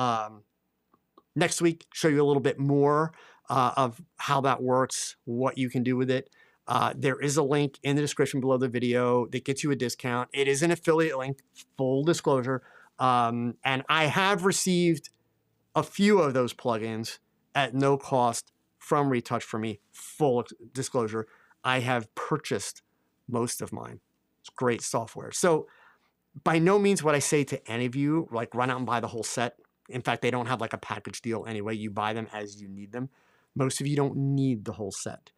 next week show you a little bit more of how that works, what you can do with it. There is a link in the description below the video that gets you a discount. It is an affiliate link, full disclosure. And I have received a few of those plugins at no cost from Retouch for Me, full disclosure. I have purchased most of mine. It's great software. So by no means would I say to any of you, like, run out and buy the whole set. In fact, they don't have like a package deal anyway. You buy them as you need them. Most of you don't need the whole set.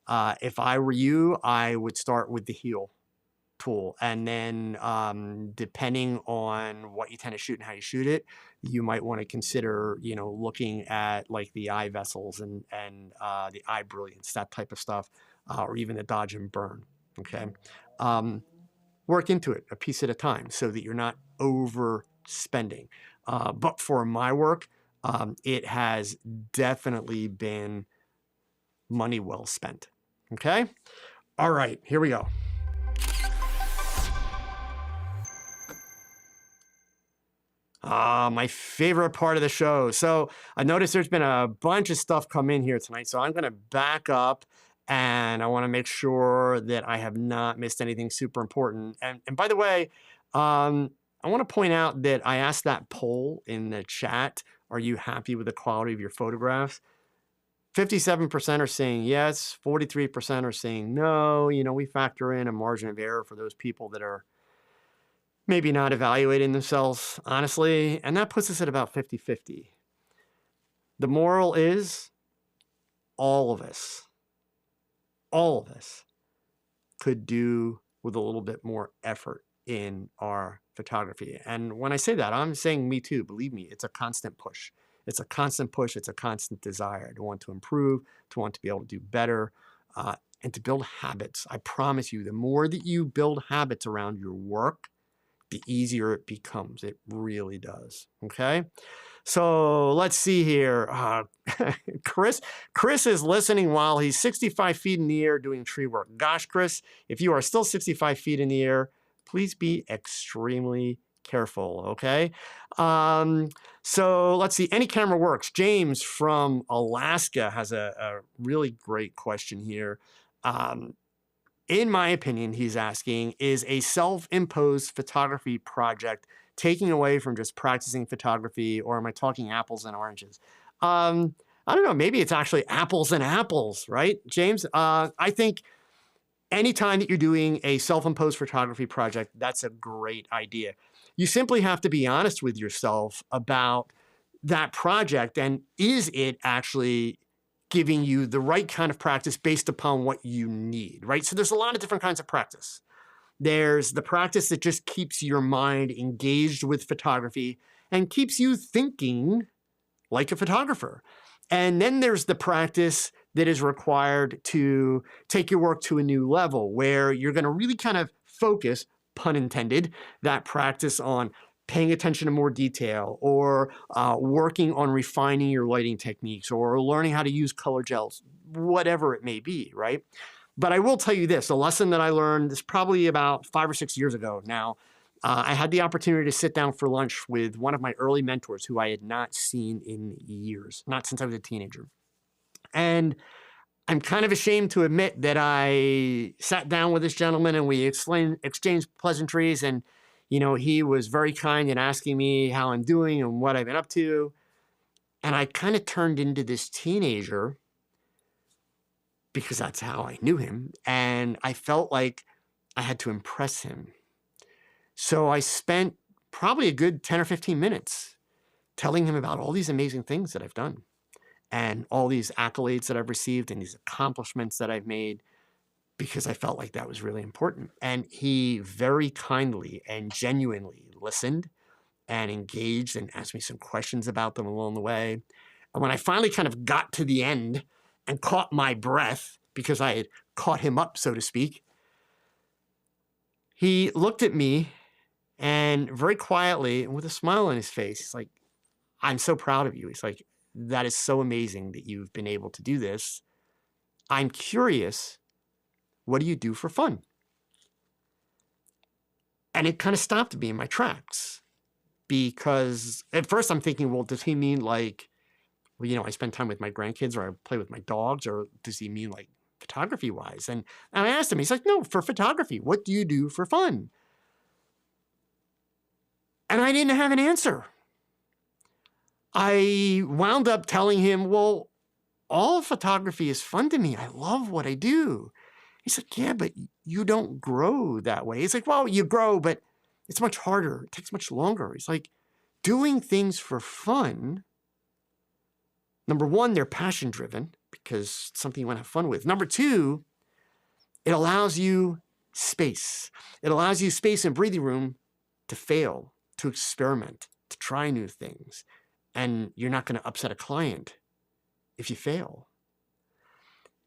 If I were you, I would start with the heal tool. And then depending on what you tend to shoot and how you shoot it, you might want to consider, you know, looking at like the eye vessels and the eye brilliance, that type of stuff, or even the dodge and burn, okay? Work into it a piece at a time so that you're not overspending. But for my work, it has definitely been money well spent, okay? All right, here we go. My favorite part of the show. So I noticed there's been a bunch of stuff come in here tonight, so I'm going to back up and I want to make sure that I have not missed anything super important. And by the way, I want to point out that I asked that poll in the chat, are you happy with the quality of your photographs? 57% are saying yes, 43% are saying no. You know, we factor in a margin of error for those people that are maybe not evaluating themselves honestly, and that puts us at about 50-50. The moral is all of us could do with a little bit more effort in our photography. And when I say that, I'm saying me too. Believe me, it's a constant push. It's a constant push. It's a constant desire to want to improve, to want to be able to do better, and to build habits. I promise you, the more that you build habits around your work, the easier it becomes. It really does. Okay. So let's see here. Chris is listening while he's 65 feet in the air doing tree work. Gosh, Chris, if you are still 65 feet in the air, please be extremely careful, okay? So let's see. Any camera works. James from Alaska has a really great question here. In my opinion, he's asking, is a self-imposed photography project taking away from just practicing photography, or am I talking apples and oranges? I don't know. Maybe it's actually apples and apples, right, James? I think anytime that you're doing a self-imposed photography project, that's a great idea. You simply have to be honest with yourself about that project and is it actually giving you the right kind of practice based upon what you need, right? So there's a lot of different kinds of practice. There's the practice that just keeps your mind engaged with photography and keeps you thinking like a photographer. And then there's the practice that is required to take your work to a new level where you're going to really kind of focus, pun intended, that practice on paying attention to more detail or working on refining your lighting techniques or learning how to use color gels, whatever it may be, right? But I will tell you this, a lesson that I learned this probably about 5 or 6 years ago now. I had the opportunity to sit down for lunch with one of my early mentors who I had not seen in years, not since I was a teenager. And I'm kind of ashamed to admit that I sat down with this gentleman and we exchanged pleasantries. And, you know, he was very kind in asking me how I'm doing and what I've been up to. And I kind of turned into this teenager because that's how I knew him. And I felt like I had to impress him. So I spent probably a good 10 or 15 minutes telling him about all these amazing things that I've done and all these accolades that I've received and these accomplishments that I've made because I felt like that was really important. And he very kindly and genuinely listened and engaged and asked me some questions about them along the way. And when I finally kind of got to the end and caught my breath because I had caught him up, so to speak, he looked at me and very quietly and with a smile on his face, he's like, I'm so proud of you. He's like, that is so amazing that you've been able to do this. I'm curious, what do you do for fun? And it kind of stopped me in my tracks because at first I'm thinking, well, does he mean like, well, you know, I spend time with my grandkids or I play with my dogs, or does he mean like photography wise? And I asked him, he's like, no, for photography. What do you do for fun? And I didn't have an answer. I wound up telling him, well, all photography is fun to me. I love what I do. He's like, yeah, but you don't grow that way. He's like, well, you grow, but it's much harder. It takes much longer. He's like, doing things for fun. Number one, they're passion driven because it's something you want to have fun with. Number two, it allows you space. It allows you space and breathing room to fail, to experiment, to try new things. And you're not going to upset a client if you fail.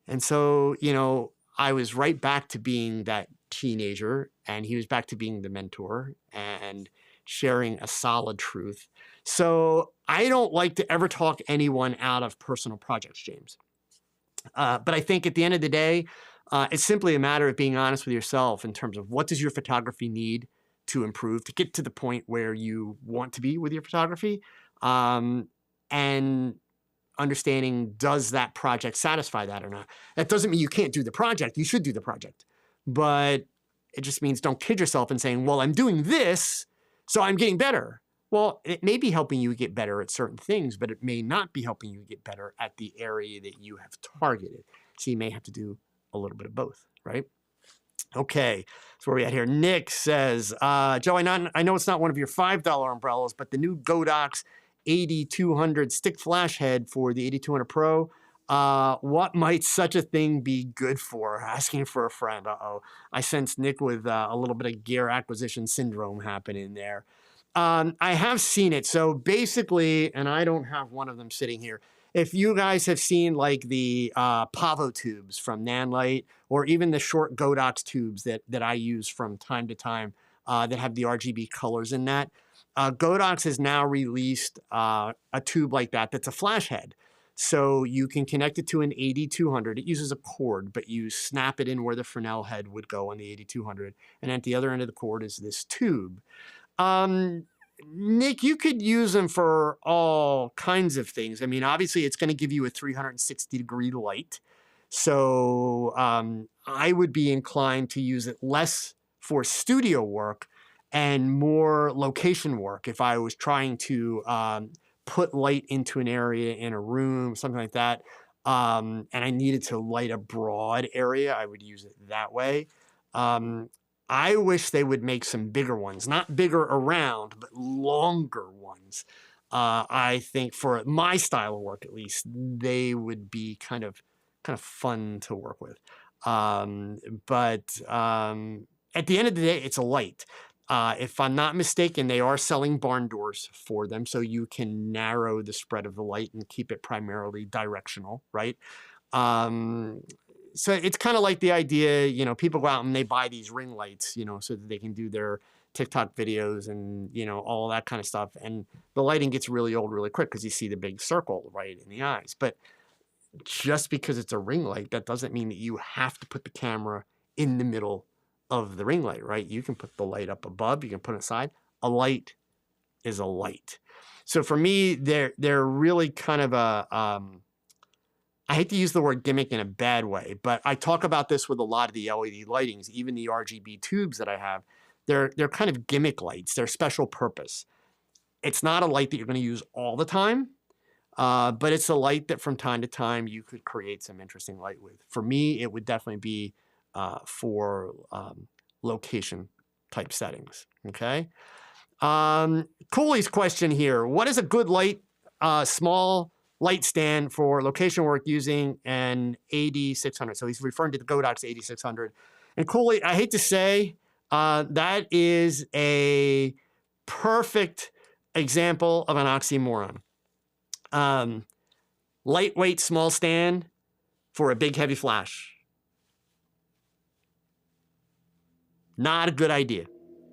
And so, you know, I was right back to being that teenager, and he was back to being the mentor and sharing a solid truth. So I don't like to ever talk anyone out of personal projects, James. But I think at the end of the day, it's simply a matter of being honest with yourself in terms of what does your photography need to improve, to get to the point where you want to be with your photography, and understanding, does that project satisfy that or not? That doesn't mean you can't do the project. You should do the project. But it just means don't kid yourself in saying, well, I'm doing this, so I'm getting better. Well, it may be helping you get better at certain things, but it may not be helping you get better at the area that you have targeted. So you may have to do a little bit of both, right? Okay, so where are we at here? Nick says, Joe, I know it's not one of your $5 umbrellas, but the new Godox 8200 stick flash head for the 8200 Pro, what might such a thing be good for? Asking for a friend. Uh-oh. I sense Nick with a little bit of gear acquisition syndrome happening there. I have seen it. So basically, and I don't have one of them sitting here, if you guys have seen like the Pavo tubes from Nanlite, or even the short Godox tubes that I use from time to time that have the RGB colors in that, Godox has now released a tube like that that's a flash head. So you can connect it to an 8200. It uses a cord, but you snap it in where the Fresnel head would go on the 8200. And at the other end of the cord is this tube. Nick, you could use them for all kinds of things. I mean, obviously, it's going to give you a 360-degree light. So I would be inclined to use it less for studio work and more location work. If I was trying to put light into an area in a room, something like that, and I needed to light a broad area, I would use it that way. I wish they would make some bigger ones, not bigger around, but longer ones. I think for my style of work, at least, they would be kind of fun to work with. But at the end of the day, it's a light. If I'm not mistaken, they are selling barn doors for them, so you can narrow the spread of the light and keep it primarily directional, right? So it's kind of like the idea, you know, people go out and they buy these ring lights, you know, so that they can do their TikTok videos and, you know, all that kind of stuff. And the lighting gets really old really quick because you see the big circle right in the eyes. But just because it's a ring light, that doesn't mean that you have to put the camera in the middle of the ring light, right? You can put the light up above, you can put it aside. A light is a light. So for me, they're really kind of a, I hate to use the word gimmick in a bad way, but I talk about this with a lot of the LED lightings, even the RGB tubes that I have. They're kind of gimmick lights. They're special purpose. It's not a light that you're going to use all the time, but it's a light that from time to time you could create some interesting light with. For me, it would definitely be for location type settings, okay? Cooley's question here. What is a good light, small light stand for location work using an AD600? So he's referring to the Godox AD600. And Cooley, I hate to say, that is a perfect example of an oxymoron. Lightweight small stand for a big heavy flash. Not a good idea,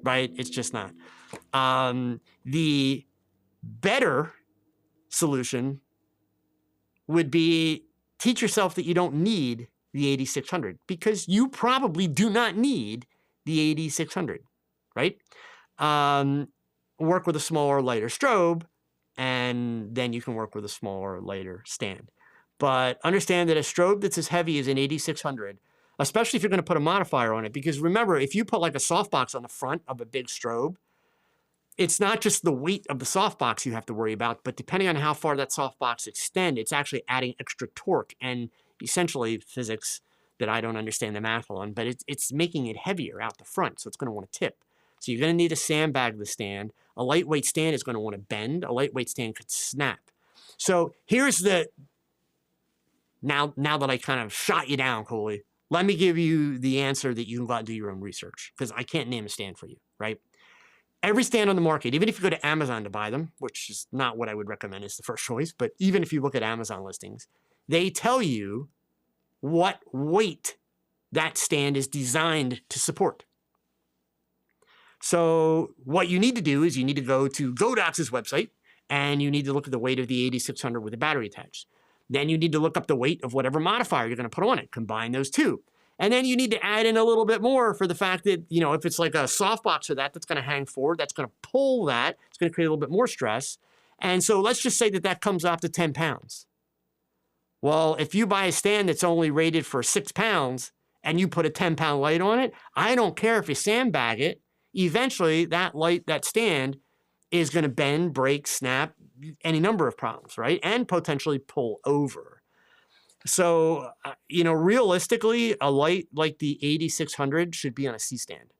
right? It's just not. The better solution would be teach yourself that you don't need the AD600 because you probably do not need the AD600, right? Work with a smaller, lighter strobe, and then you can work with a smaller, lighter stand. But understand that a strobe that's as heavy as an AD600, especially if you're going to put a modifier on it, because remember, if you put like a softbox on the front of a big strobe, it's not just the weight of the softbox you have to worry about, but depending on how far that softbox extends, it's actually adding extra torque and essentially physics that I don't understand the math on, but it's making it heavier out the front, so it's going to want to tip. So you're going to need to sandbag the stand. A lightweight stand is going to want to bend. A lightweight stand could snap. So here's the, now that I kind of shot you down, Cooley, let me give you the answer that you can go out and do your own research, because I can't name a stand for you, right? Every stand on the market, even if you go to Amazon to buy them, which is not what I would recommend as the first choice, but even if you look at Amazon listings, they tell you what weight that stand is designed to support. So what you need to do is you need to go to Godox's website and you need to look at the weight of the AD600 with the battery attached. Then you need to look up the weight of whatever modifier you're going to put on it, combine those two. And then you need to add in a little bit more for the fact that, you know, if it's like a softbox or that's going to hang forward, that's going to pull that, it's going to create a little bit more stress. And so let's just say that that comes up to 10 pounds. Well, if you buy a stand that's only rated for 6 pounds and you put a 10-pound light on it, I don't care if you sandbag it, eventually that light, that stand is going to bend, break, snap, any number of problems, right? And potentially pull over. So, you know, realistically, a light like the AD600 should be on a C-stand,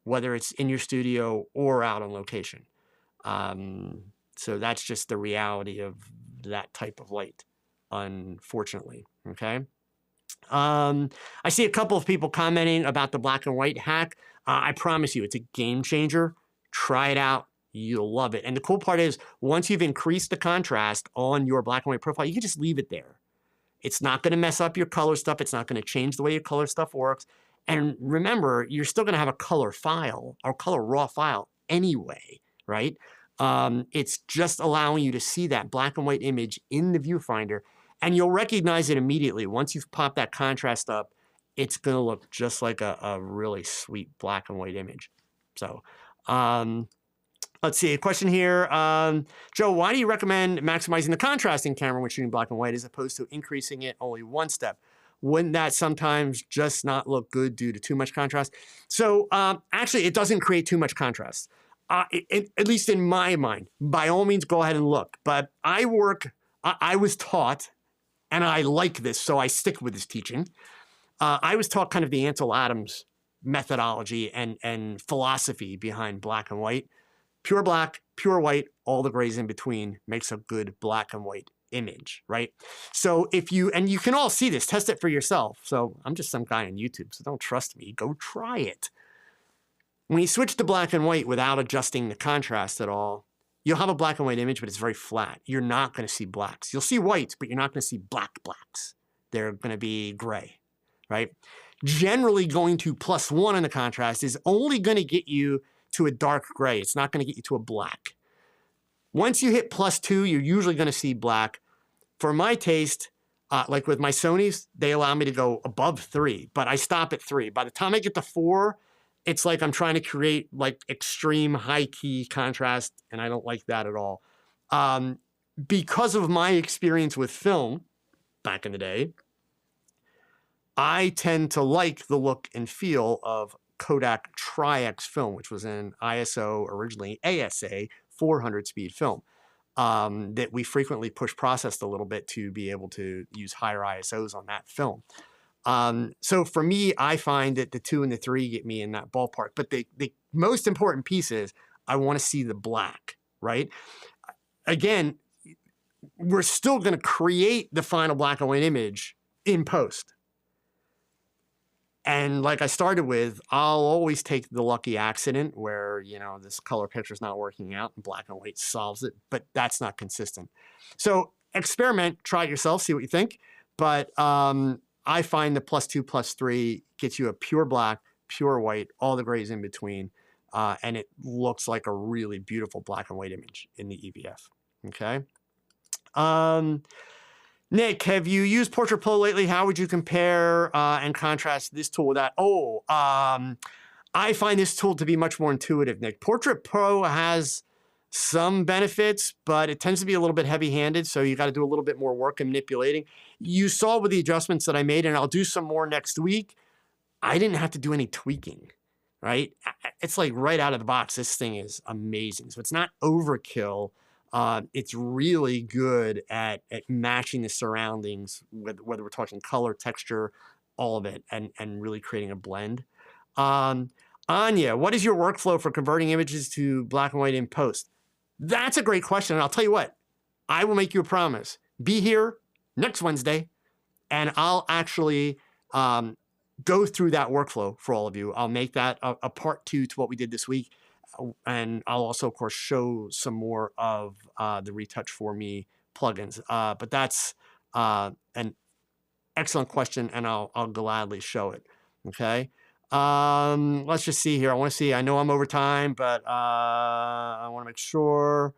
whether it's in your studio or out on location. So that's just the reality of that type of light, unfortunately, okay? I see a couple of people commenting about the black and white hack. I promise you, it's a game changer. Try it out. You'll love it. And the cool part is, once you've increased the contrast on your black and white profile, you can just leave it there. It's not going to mess up your color stuff. It's not going to change the way your color stuff works. And remember, you're still going to have a color file or color raw file anyway, right? It's just allowing you to see that black and white image in the viewfinder, and you'll recognize it immediately. Once you've popped that contrast up, it's going to look just like a really sweet black and white image. So Let's see, a question here. Joe, why do you recommend maximizing the contrast in camera when shooting black and white as opposed to increasing it only one step? Wouldn't that sometimes just not look good due to too much contrast? So actually, it doesn't create too much contrast, at least in my mind. By all means, go ahead and look. But I was taught, and I like this, so I stick with this teaching. I was taught kind of the Ansel Adams methodology and philosophy behind black and white. Pure black, pure white, all the grays in between makes a good black and white image, right? So if you, and you can all see this, test it for yourself. So I'm just some guy on YouTube, so don't trust me. Go try it. When you switch to black and white without adjusting the contrast at all, you'll have a black and white image, but it's very flat. You're not going to see blacks. You'll see whites, but you're not going to see blacks. They're going to be gray, right? Generally going to +1 in the contrast is only going to get you to a dark gray. It's not going to get you to a black. Once you hit +2, you're usually going to see black. For my taste, like with my Sonys, they allow me to go above 3, but I stop at 3. By the time I get to 4, it's like I'm trying to create like extreme high key contrast, and I don't like that at all. Because of my experience with film back in the day, I tend to like the look and feel of Kodak Tri-X film, which was an ISO, originally ASA, 400 speed film that we frequently push processed a little bit to be able to use higher ISOs on that film. So for me, I find that the 2 and the 3 get me in that ballpark. But the most important piece is I want to see the black, right? Again, we're still going to create the final black and white image in post. And like I started with, I'll always take the lucky accident where, you know, this color picture is not working out and black and white solves it, but that's not consistent. So experiment, try it yourself, see what you think. But I find the +2, +3 gets you a pure black, pure white, all the grays in between. And it looks like a really beautiful black and white image in the EVF, okay? Nick, have you used Portrait Pro lately? How would you compare and contrast this tool with that? I find this tool to be much more intuitive, Nick. Portrait Pro has some benefits, but it tends to be a little bit heavy-handed, so you got to do a little bit more work in manipulating. You saw with the adjustments that I made, and I'll do some more next week, I didn't have to do any tweaking, right? It's like right out of the box, this thing is amazing. So it's not overkill. It's really good at matching the surroundings, whether we're talking color, texture, all of it, and really creating a blend. Anya, what is your workflow for converting images to black and white in post? That's a great question, and I'll tell you what, I will make you a promise. Be here next Wednesday, and I'll actually go through that workflow for all of you. I'll make that a part 2 to what we did this week. And I'll also, of course, show some more of the Retouch for Me plugins. But that's an excellent question, and I'll gladly show it. Okay. Let's just see here. I want to see. I know I'm over time, but I want to make sure.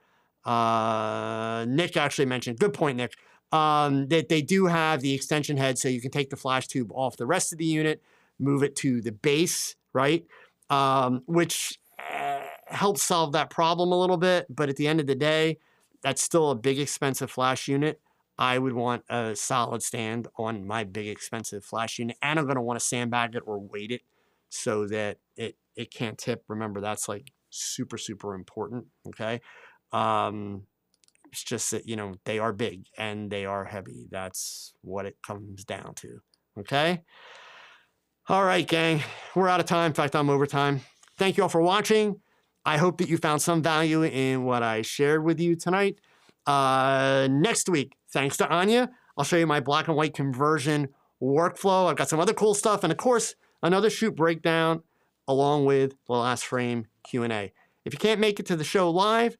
Nick actually mentioned, good point, Nick, that they do have the extension head, so you can take the flash tube off the rest of the unit, move it to the base, right? Which helps solve that problem a little bit, but at the end of the day, that's still a big expensive flash unit. I would want a solid stand on my big expensive flash unit, and I'm going to want to sandbag it or weight it so that it can't tip. Remember, that's like super, super important, okay? It's just that, you know, they are big and they are heavy. That's what it comes down to, okay? All right, gang, we're out of time. In fact, I'm over time. Thank you all for watching. I hope that you found some value in what I shared with you tonight. Next week, thanks to Anya, I'll show you my black and white conversion workflow. I've got some other cool stuff, and of course, another shoot breakdown along with the last frame Q&A. If you can't make it to the show live,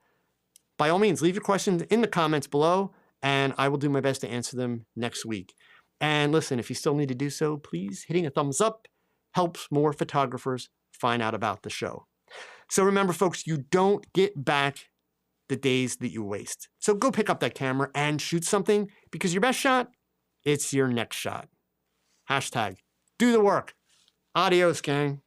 by all means, leave your questions in the comments below, and I will do my best to answer them next week. And listen, if you still need to do so, please hitting a thumbs up helps more photographers find out about the show. So remember, folks, you don't get back the days that you waste. So go pick up that camera and shoot something, because your best shot, it's your next shot. # do the work. Adios, gang.